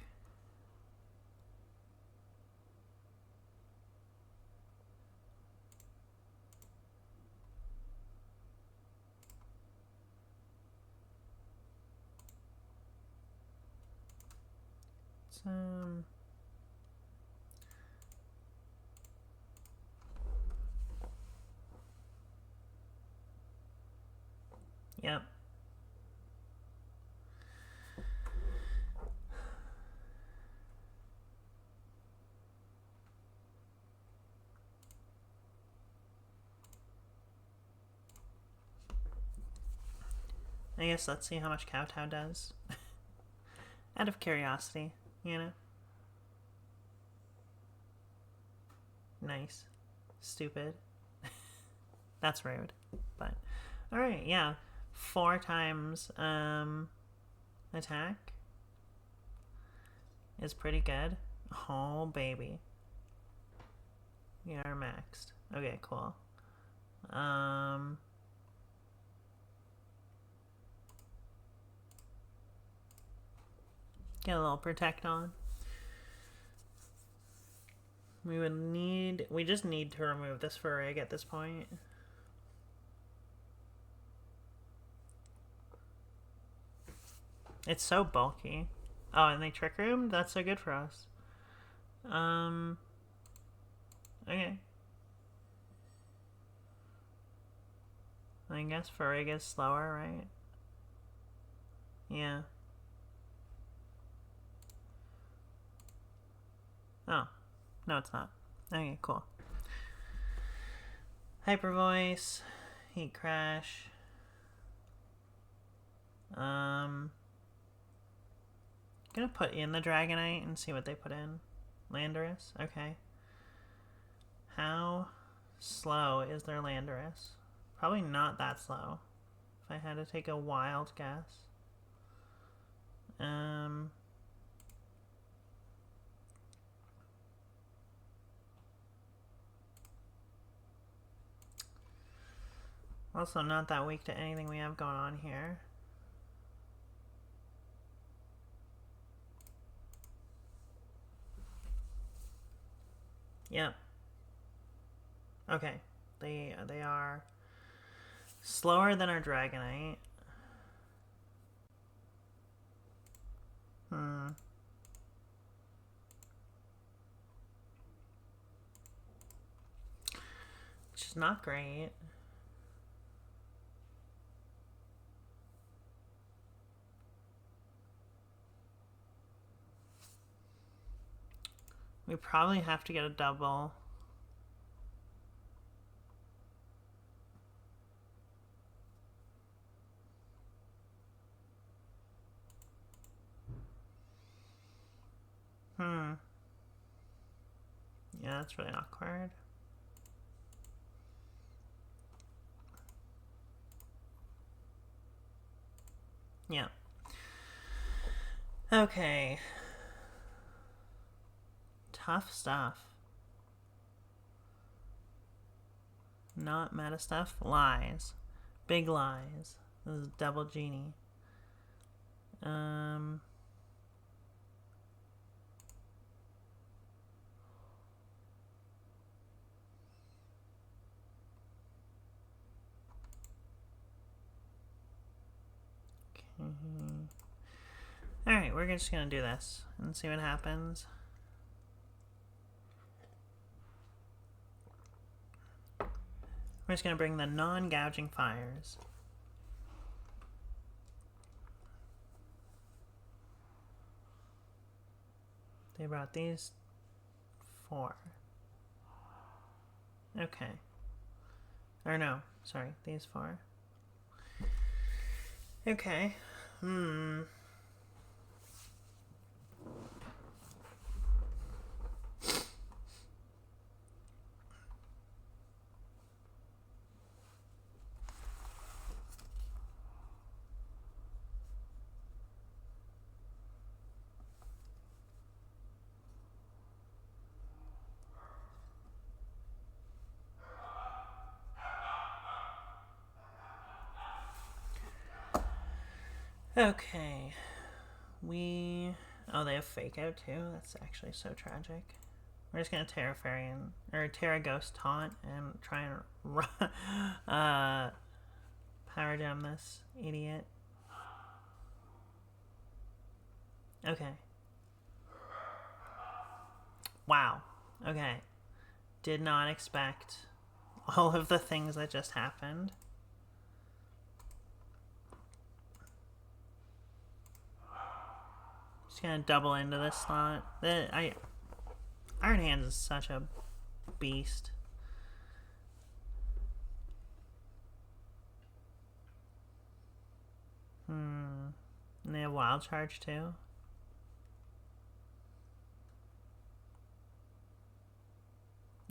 Yep. I guess let's see how much Kowtow does. Out of curiosity, you know? Nice. Stupid. That's rude. But, alright, yeah. 4 times attack is pretty good. Oh, baby. We are maxed. Okay, cool. Get a little Protect on. We just need to remove this Farrig at this point. It's so bulky. Oh, and they Trick Room? That's so good for us. Okay. I guess Farrig is slower, right? Yeah. Oh. No, it's not. Okay, cool. Hyper Voice. Heat Crash. Gonna put in the Dragonite and see what they put in. Landorus? Okay. How slow is their Landorus? Probably not that slow. if I had to take a wild guess. Also not that weak to anything we have going on here. Yep. Okay. They are slower than our Dragonite. Which is not great. We probably have to get a double. Yeah, that's really awkward. Yeah. Okay. Tough stuff. Not meta stuff. Lies. Big lies. This is double genie. Alright, we're just gonna do this and see what happens. We're just gonna bring the non-gouging fires. They brought these 4. Okay. Or no, sorry, these 4. Okay. Okay. Oh, they have Fake Out too? That's actually so tragic. We're just gonna Terra Fairy or Terra Ghost Taunt and try and Power Gem this idiot. Okay. Wow. Okay. Did not expect all of the things that just happened. Just gonna double into this slot. Iron Hands is such a beast. And they have Wild Charge too.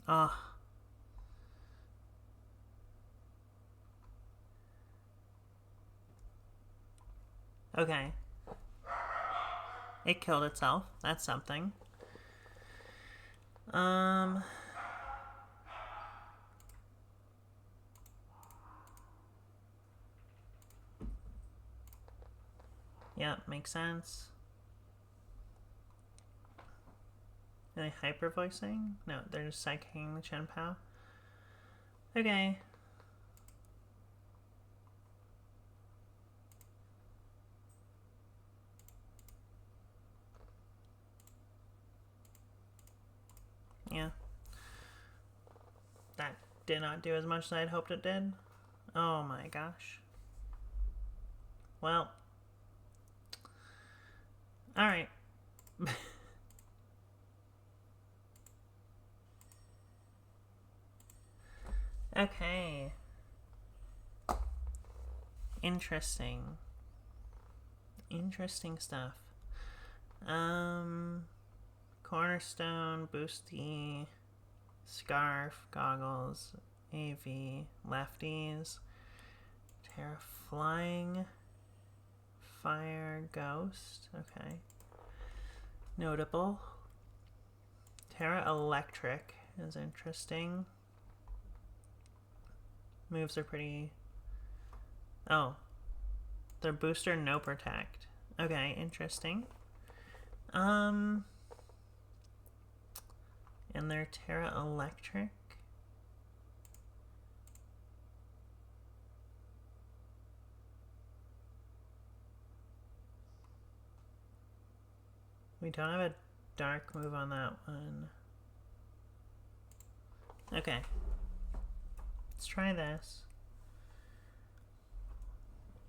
Oh. Okay. It killed itself. That's something. Yeah, makes sense. Are they hyper voicing? No, they're just psyching the chien-pao. Okay. Yeah. That did not do as much as I'd hoped it did. Oh my gosh. Well. Alright. Okay. Interesting. Interesting stuff. Cornerstone, Boosty, Scarf, Goggles, AV, Lefties, Terra Flying, Fire Ghost, okay. Notable. Terra Electric is interesting. Moves are pretty... Oh. Their booster, no protect. Okay, interesting. And their Terra Electric. We don't have a dark move on that one. Okay. Let's try this.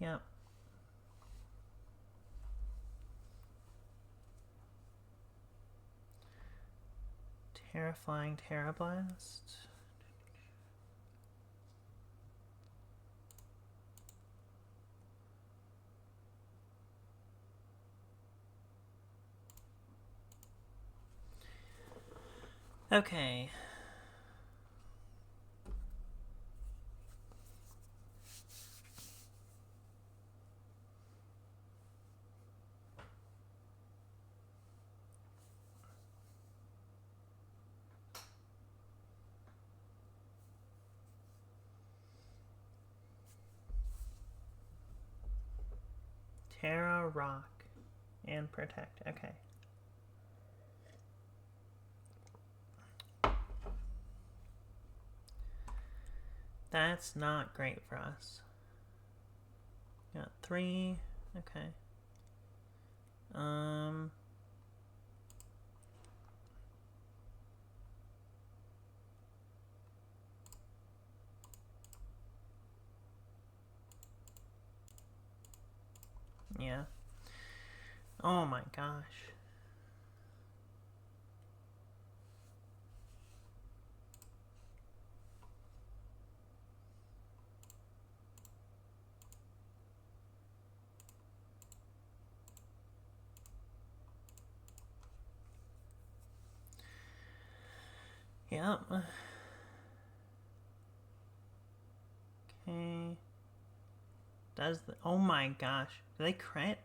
Yep. Terra Flying, Terra Blast. Okay. Terra Rock and Protect. Okay. That's not great for us. Got 3. Okay. Yeah. Oh my gosh. Yep. Okay. Does the... Oh my gosh. Do they crit?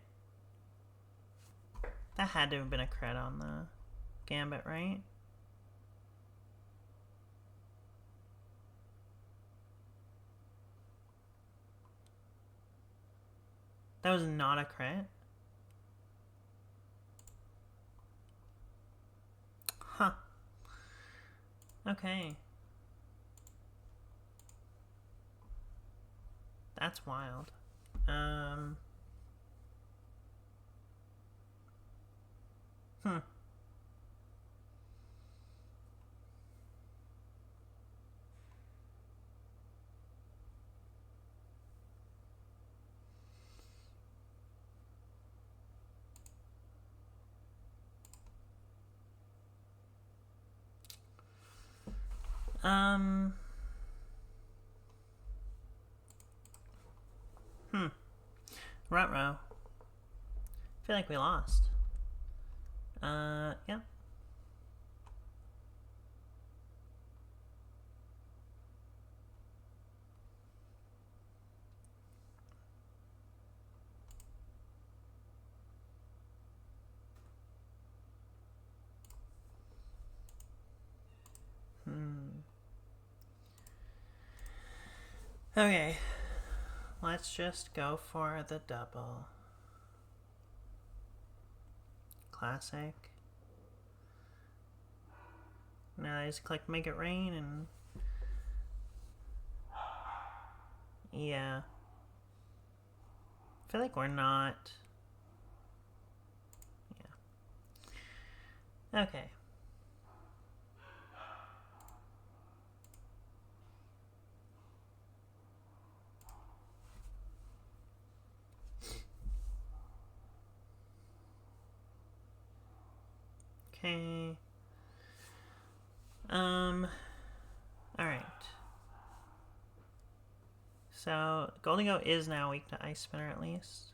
That had to have been a crit on the Gambit, right? That was not a crit? Huh. Okay. That's wild. Ruh-roh. I feel like we lost. Yeah. Okay. Let's just go for the double. Classic. Now I just click Make It Rain and... Yeah. I feel like we're not... Yeah. Okay. Okay. Alright. So, Goldigo is now weak to Ice Spinner at least.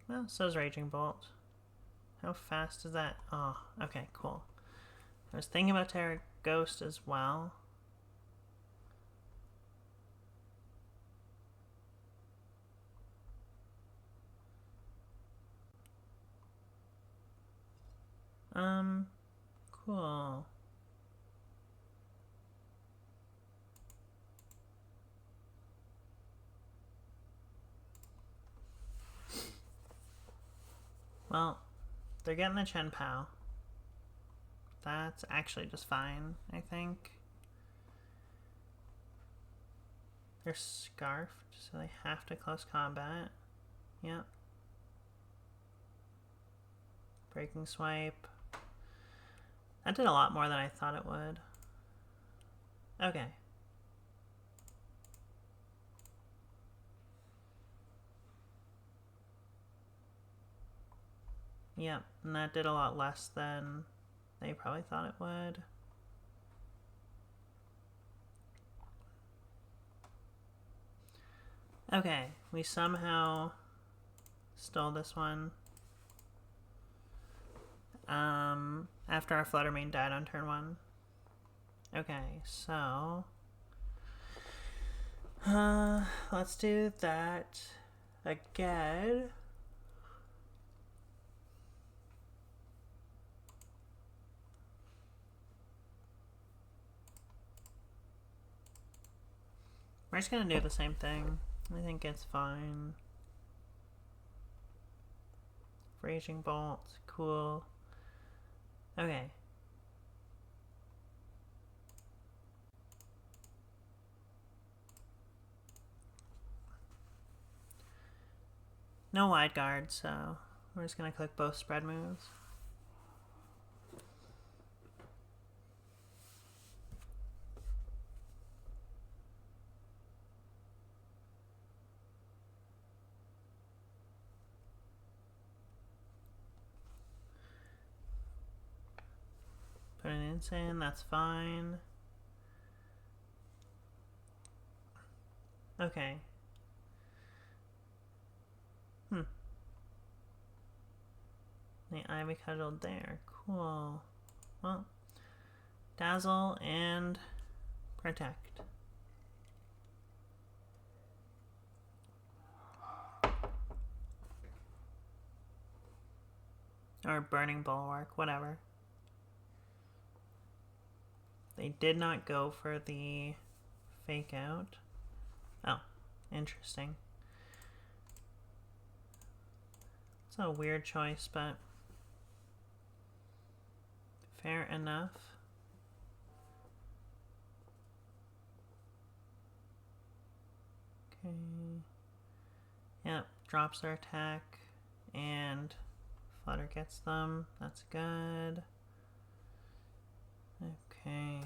Well, so's Raging Bolt. How fast is that? Oh, okay, cool. I was thinking about Terra Ghost as well. Cool. Well, they're getting the chien-pao. That's actually just fine, I think. They're scarfed, so they have to close combat. Yep. Breaking Swipe. That did a lot more than I thought it would. Okay. Yep, and that did a lot less than they probably thought it would. Okay, we somehow stole this one. After our Fluttermane died on turn 1. Okay, so let's do that again. We're just gonna do the same thing. I think it's fine. Raging Bolt, cool. Okay. No wide guard, so we're just gonna click both spread moves. Put an insane, that's fine. Okay. The Ivy Cudgeled there. Cool. Well, Dazzle and Protect. Or Burning Bulwark, whatever. They did not go for the Fake Out. Oh, interesting. It's a weird choice, but fair enough. Okay. Yep, drops their attack and Flutter gets them. That's good. Okay.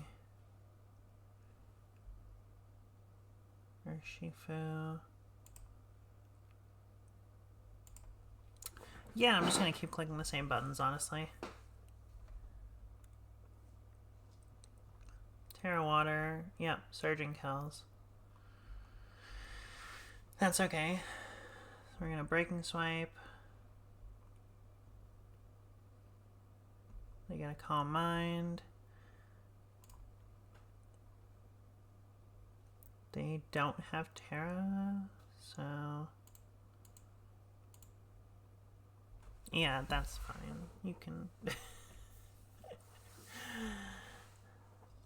Urshifu. Yeah, I'm just gonna keep clicking the same buttons, honestly. Terra Water. Yep, Surging kills. That's okay. So we're gonna Breaking Swipe. They get a Calm Mind. They don't have Terra, so yeah, that's fine. You can.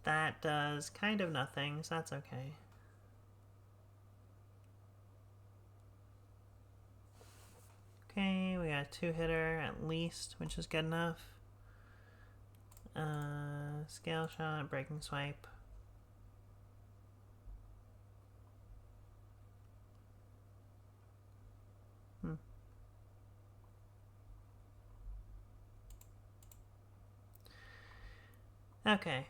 That does kind of nothing, so that's okay. Okay, we got a 2-hitter at least, which is good enough. Scale Shot, Breaking Swipe. Okay.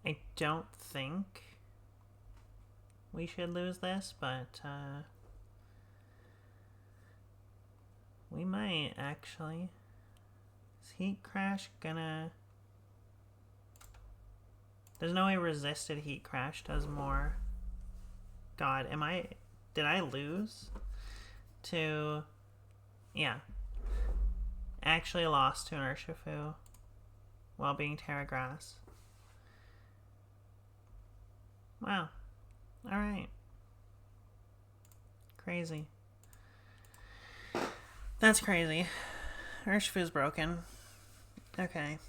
I don't think we should lose this, but We might, actually. Is Heat Crash gonna... There's no way Resisted Heat Crash does more. God, did I lose to... Yeah. Actually lost to an Urshifu while being Terra Grass. Wow. Alright. Crazy. That's crazy. Urshifu's broken. Okay.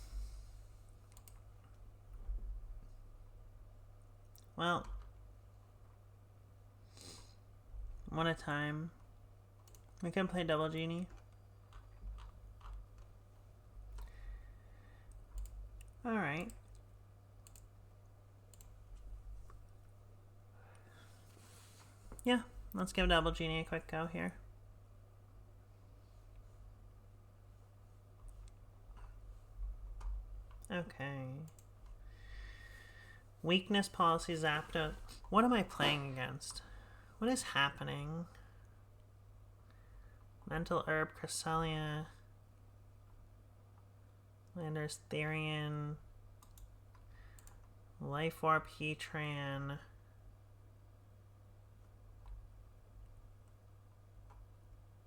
Well. One at a time. We can play Double Genie. Alright. Yeah, let's give Double Genie a quick go here. Okay. Weakness Policy Zapdos. What am I playing against? What is happening? Mental Herb, Cresselia. Landorus Therian. Life Orb, Heatran.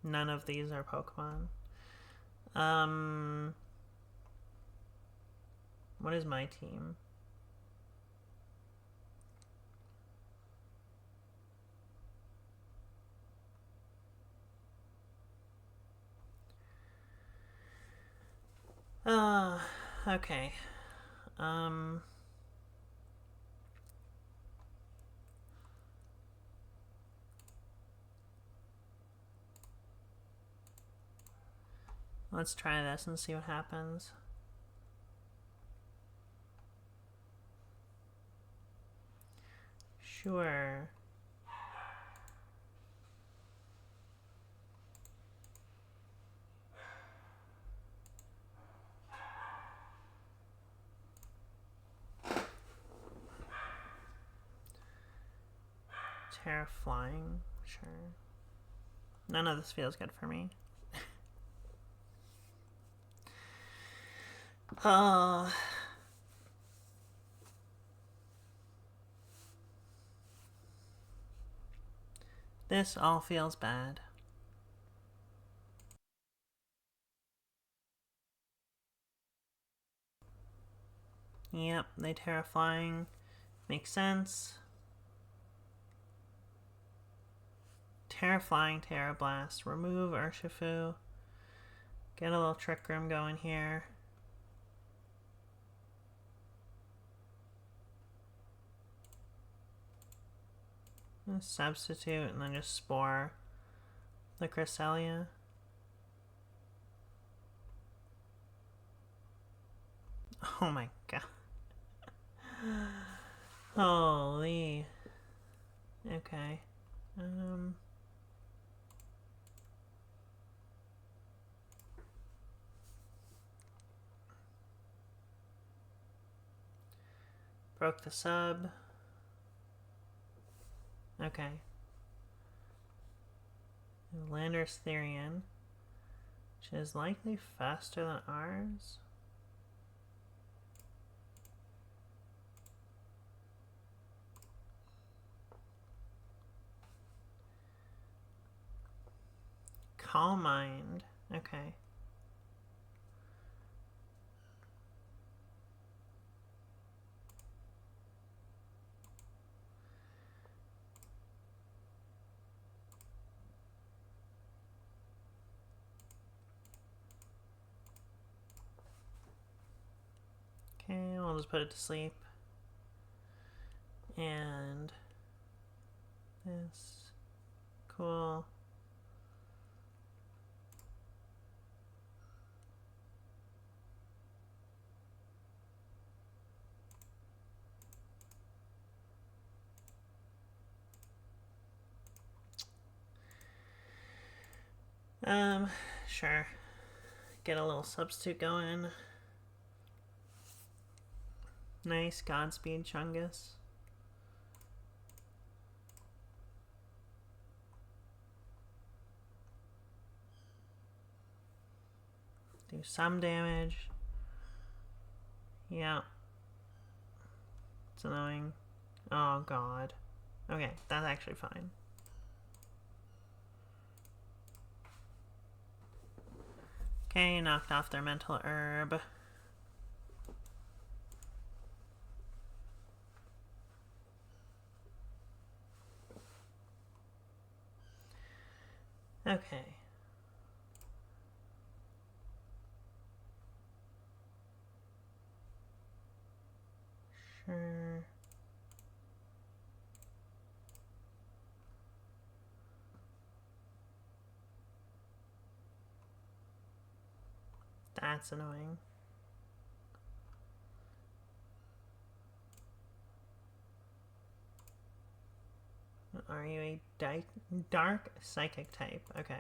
None of these are Pokemon. What is my team? Okay. Let's try this and see what happens. Sure. Terra Flying, sure. None of this feels good for me. This all feels bad. Yep, they Terra Flying. Makes sense. Terra Flying, Terra Blast. Remove Urshifu. Get a little Trick Room going here. Substitute and then just Spore the Cresselia. Oh my god. Holy. Okay. Broke the sub. Okay. Landorus Therian, which is likely faster than ours. Calm Mind. Okay. Okay, we'll just put it to sleep. And this. Cool. Sure. Get a little substitute going. Nice, Godspeed, Chungus. do some damage. Yeah. It's annoying. Oh god. Okay, that's actually fine. Okay, knocked off their mental herb. Okay. Sure. That's annoying. Are you a dark psychic type? Okay.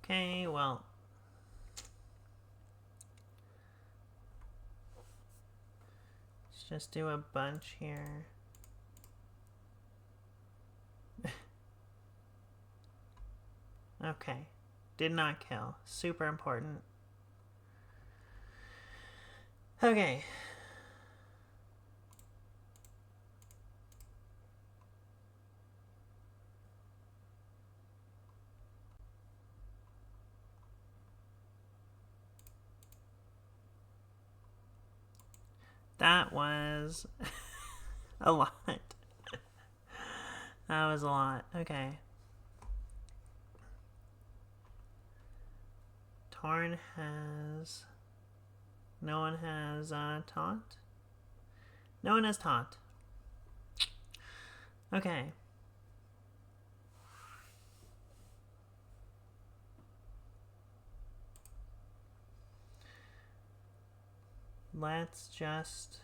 Okay, well. Let's just do a bunch here. Okay. Did not kill. Super important. Okay. That was a lot. That was a lot. Okay. Torn has... No one has taunt? No one has taunt. Okay. Let's just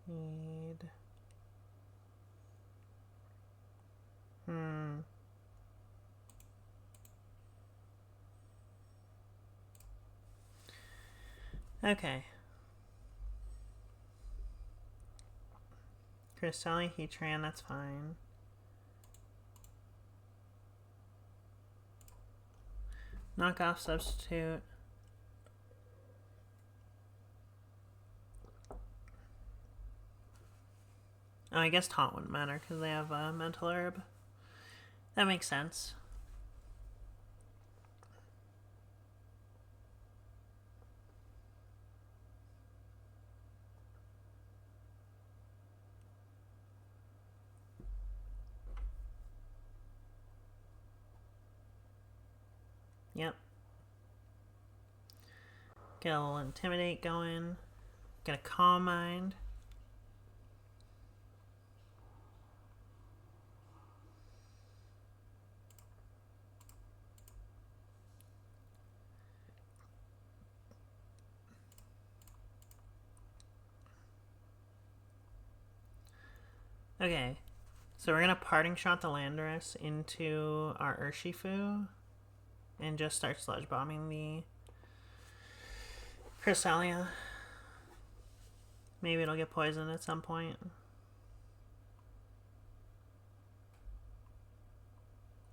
need... Okay. Cristalli Heatran, that's fine. Knockoff substitute. Oh, I guess taunt wouldn't matter because they have a mental herb. That makes sense. Yep. Get a little Intimidate going. Get a Calm Mind. Okay, so we're gonna Parting Shot the Landorus into our Urshifu and just start Sludge Bombing the Cresselia. Maybe it'll get poisoned at some point.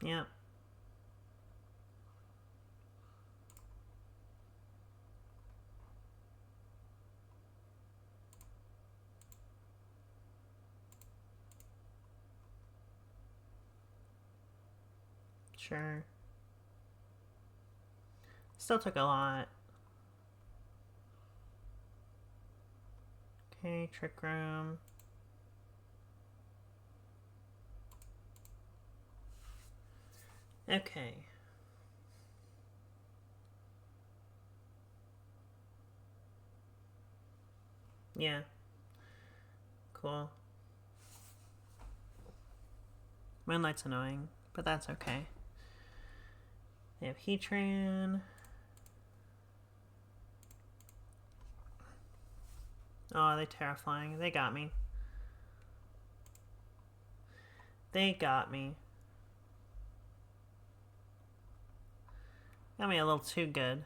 Yep. Sure. Still took a lot. Okay, Trick Room. Okay. Yeah. Cool. Moonlight's annoying, but that's okay. They have Heatran. Oh, they Terraflying. They got me. They got me. Got me a little too good.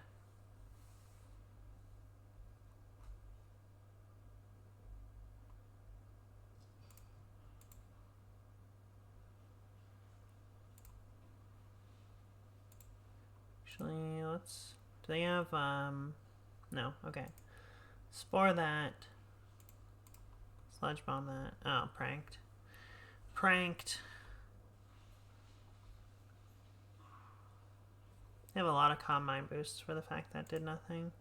Actually, let's... Do they have, no, okay. Spore that. Sludge bomb that. Oh, pranked. Pranked. They have a lot of Calm Mind boosts for the fact that did nothing.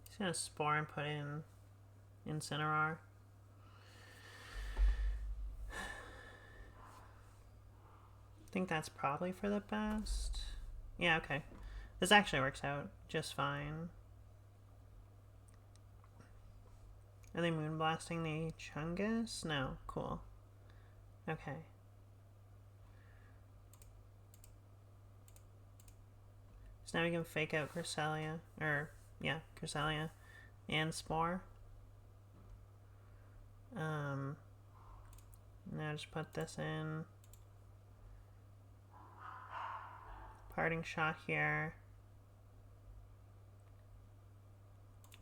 He's gonna Spore and put in Incineroar. I think that's probably for the best. Yeah, okay. This actually works out just fine. Are they moonblasting the Chungus? No. Cool. Okay. So now we can fake out Cresselia. Or, yeah, Cresselia. And Spore. Now just put this in. Parting shot here.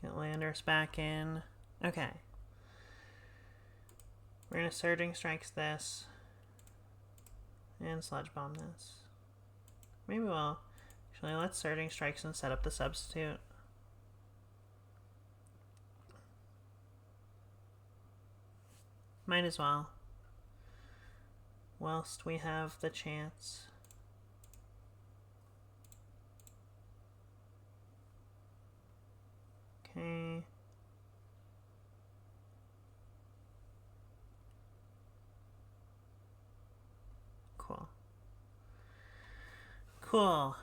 Get Landorus back in. Okay. We're gonna Surging Strikes this. And Sludge Bomb this. Maybe we'll... Actually, let's Surging Strikes and set up the substitute. Might as well. Whilst we have the chance. Okay. Cool. Cool.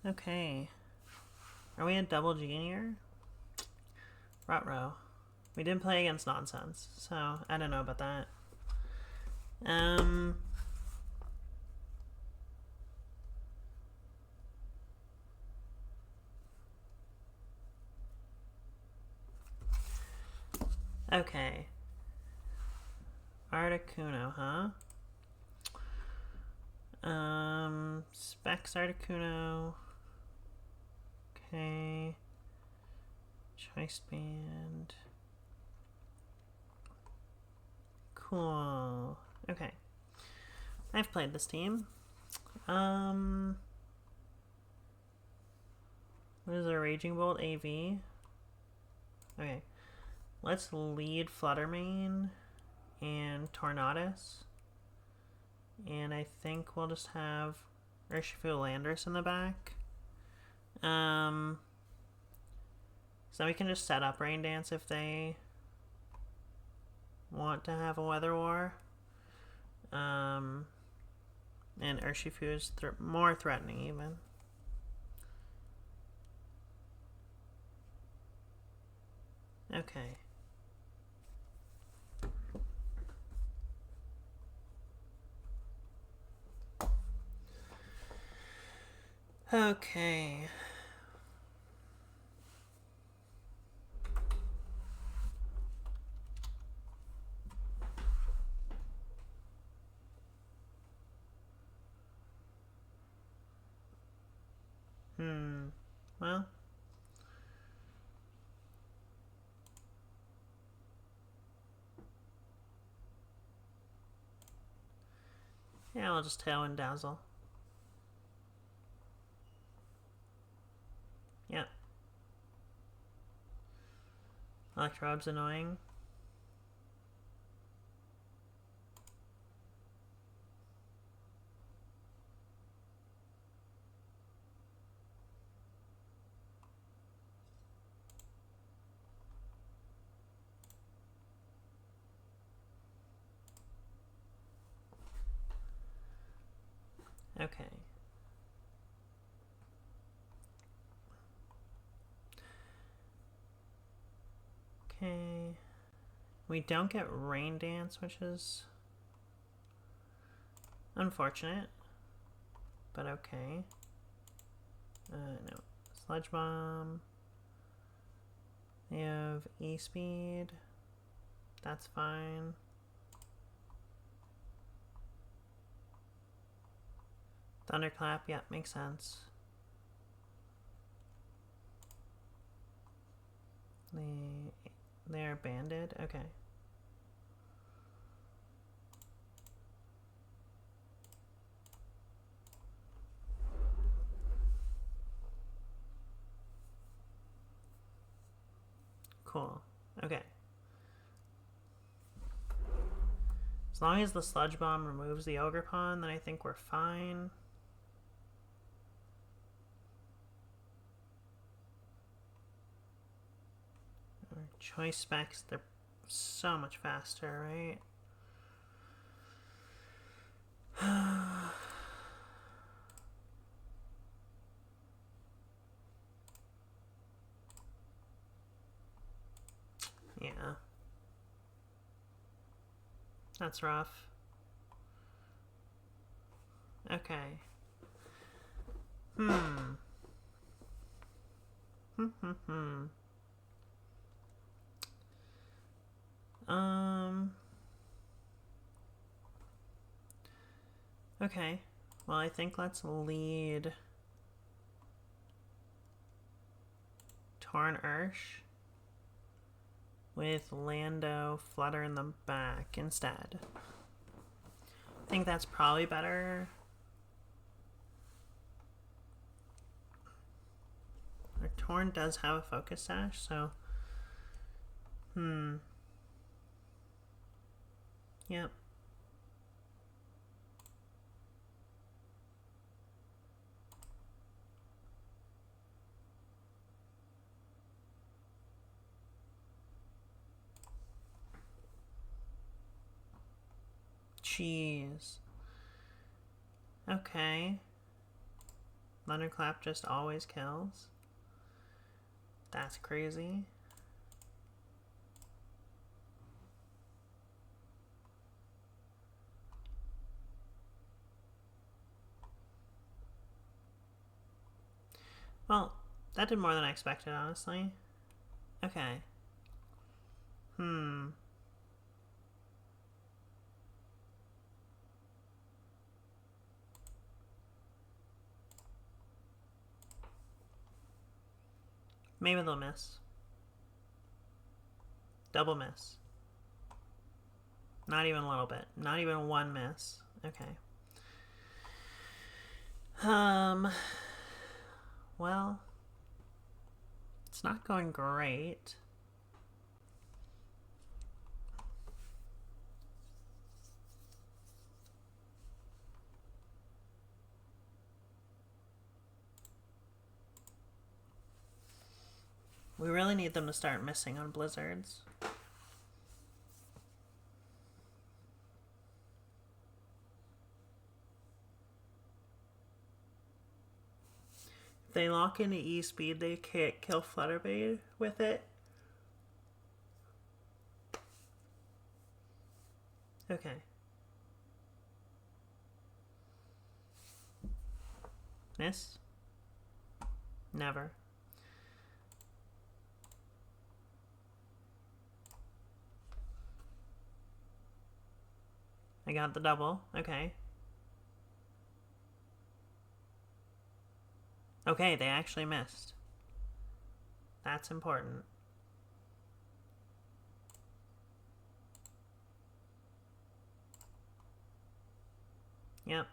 Okay. Are we at double junior? Ruh-roh. We didn't play against nonsense, so I don't know about that. Okay. Articuno, huh? Specs Articuno. Okay. Choice Band. Cool. Okay. I've played this team. What is a Raging Bolt AV? Okay. Let's lead Fluttermane and Tornadus. And I think we'll just have Urshifu Landorus in the back. So we can just set up Rain Dance if they want to have a Weather War. And Urshifu is more threatening even. Okay. Okay. Well. Yeah, I'll just Tailwind Dazzle. Yeah. Electrobe's annoying. Okay. Okay. We don't get Rain Dance, which is unfortunate, but okay. No. Sludge Bomb. They have E-Speed. That's fine. Thunderclap, yeah, makes sense. They're banded? Okay. Cool. Okay. As long as the Sludge Bomb removes the Ogre Pawn, then I think we're fine. Our choice specs, they're so much faster, right? Yeah. That's rough. Okay. Okay. Well, I think let's lead Torn Ursh with Lando Flutter in the back instead. I think that's probably better. Our Torn does have a Focus Sash, so... Yep. Jeez. Okay. Thunderclap just always kills. That's crazy. Well, that did more than I expected, honestly. Okay. Maybe they'll miss. Double miss. Not even a little bit. Not even one miss. Okay. Well, it's not going great. We really need them to start missing on blizzards. If they lock into E-Speed, they can't kill Flutterby with it. Okay. Miss? Never. I got the double. Okay. Okay, they actually missed. That's important. Yep.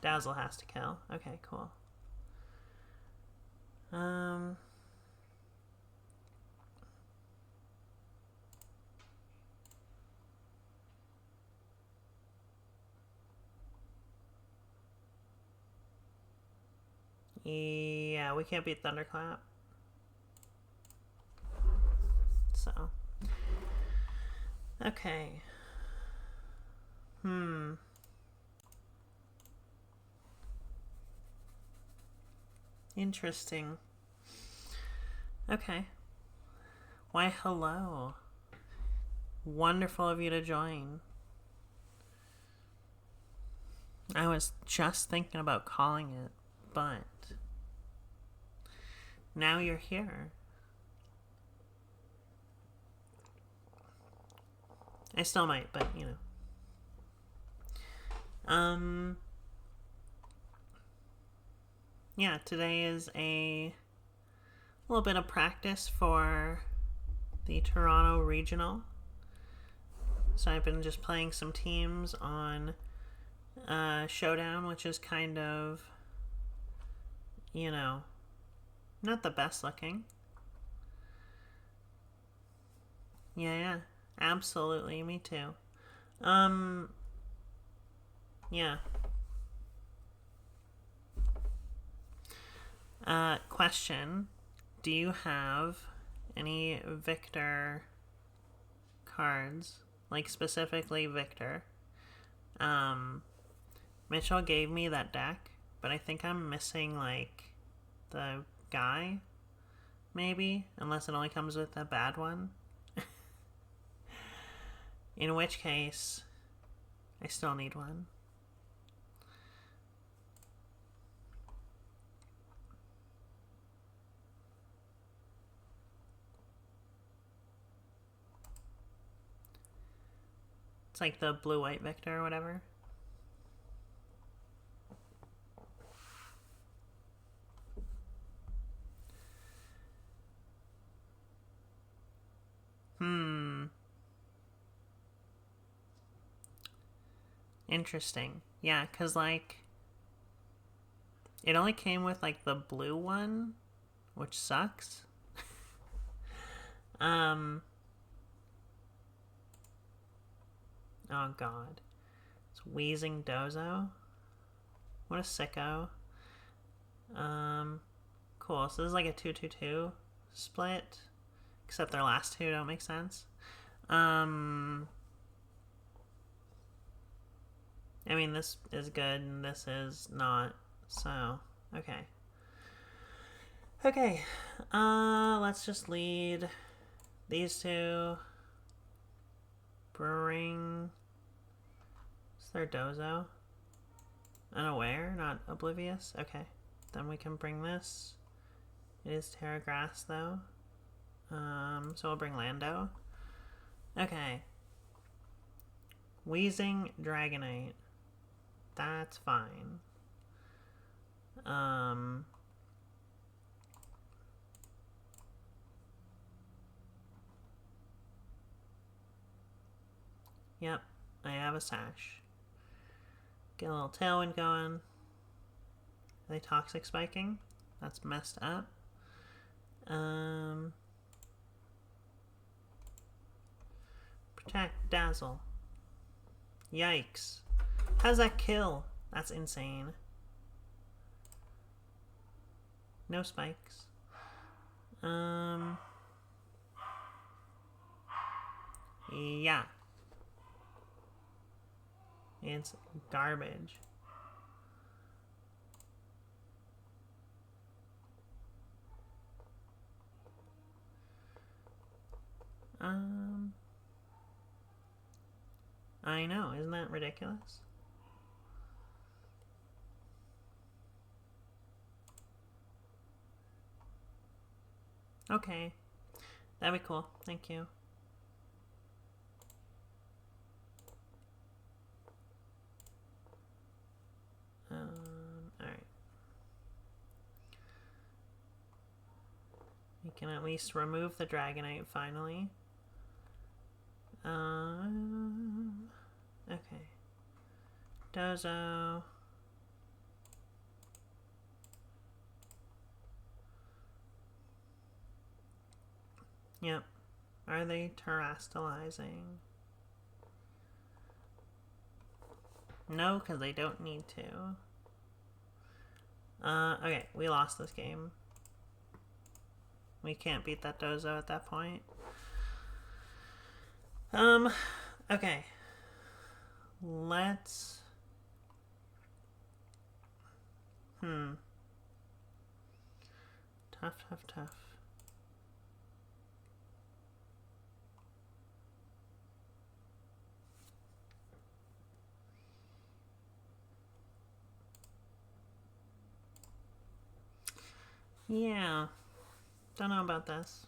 Dazzle has to kill. Okay, cool. Yeah, we can't beat Thunderclap. So. Okay. Interesting. Okay. Why, hello. Wonderful of you to join. I was just thinking about calling it, but now you're here. I still might, but you know. Yeah, today is a little bit of practice for the Toronto Regional. So I've been just playing some teams on Showdown, which is kind of, you know, not the best looking. Yeah, absolutely, me too. Yeah. Question. Do you have any Victor cards? Like, specifically Victor. Mitchell gave me that deck, but I think I'm missing, like, the guy, maybe? Unless it only comes with a bad one. In which case, I still need one. It's like the blue-white Victor or whatever. Interesting. Yeah, because, like, it only came with, like, the blue one, which sucks. Oh, God. It's Wheezing Dozo. What a sicko. Cool. So this is like a 2-2-2 split. Except their last two don't make sense. I mean, this is good and this is not. So, okay. Okay. Let's just lead these two. Brewing. Is there Dozo? Unaware, not oblivious. Okay. Then we can bring this. It is Terra Grass, though. So we'll bring Lando. Okay. Wheezing Dragonite. That's fine. Yep, I have a sash. Get a little tailwind going. Are they toxic spiking? That's messed up. Protect, dazzle. Yikes. How's that kill? That's insane. No spikes. Yeah. It's garbage. I know, isn't that ridiculous? Okay. That'd be cool. Thank you. Alright. We can at least remove the Dragonite finally. Okay. Dozo. Yep. Are they terastallizing? No, because they don't need to. Okay, we lost this game. We can't beat that Dozo at that point. Okay. Let's... Tough. Yeah. Don't know about this.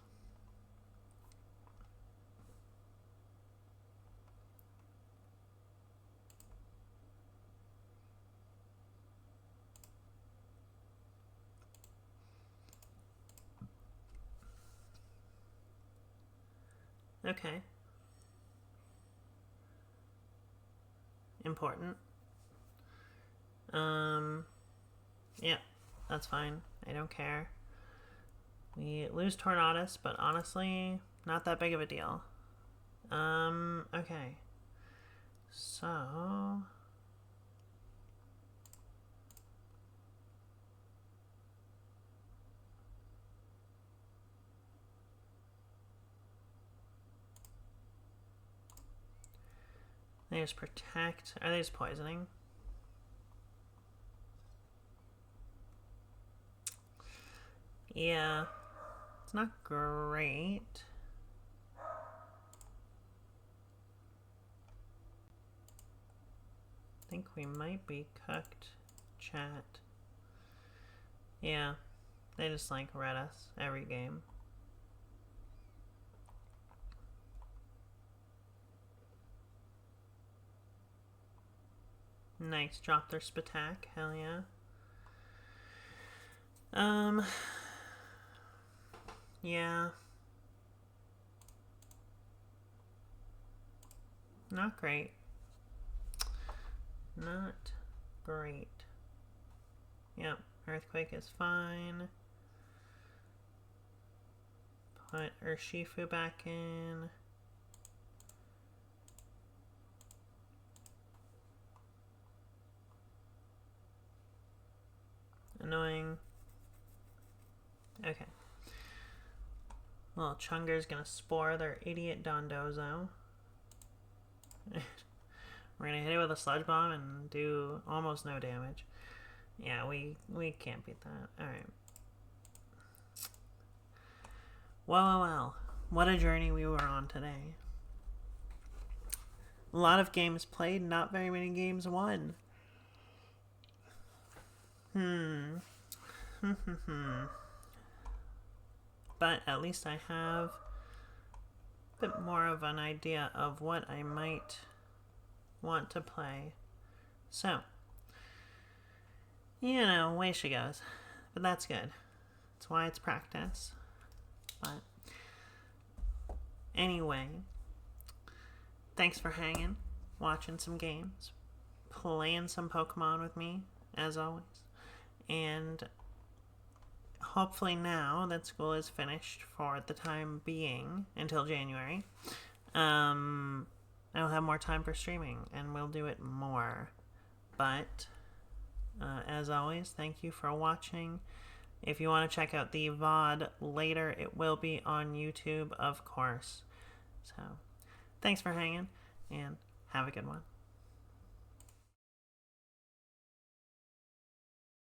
Okay. Important. Yeah, that's fine. I don't care. We lose Tornadus, but honestly, not that big of a deal. Okay. So... they just protect. Are they just poisoning? Yeah. It's not great. I think we might be cooked, chat. Yeah. They just like red us every game. Nice. Drop their Spatak. Hell yeah. Yeah. Not great. Not great. Yep. Earthquake is fine. Put Urshifu back in. Annoying. Okay. Well, Chunger's gonna spore their idiot Dondozo. We're gonna hit it with a Sludge Bomb and do almost no damage. Yeah, we can't beat that. Alright. Well. What a journey we were on today. A lot of games played, not very many games won. But at least I have a bit more of an idea of what I might want to play. So, you know, way she goes. But that's good. That's why it's practice. But anyway, thanks for hanging, watching some games, playing some Pokemon with me, as always. And hopefully now that school is finished for the time being, until January, I'll have more time for streaming, and we'll do it more. But, as always, thank you for watching. If you want to check out the VOD later, it will be on YouTube, of course. So, thanks for hanging, and have a good one.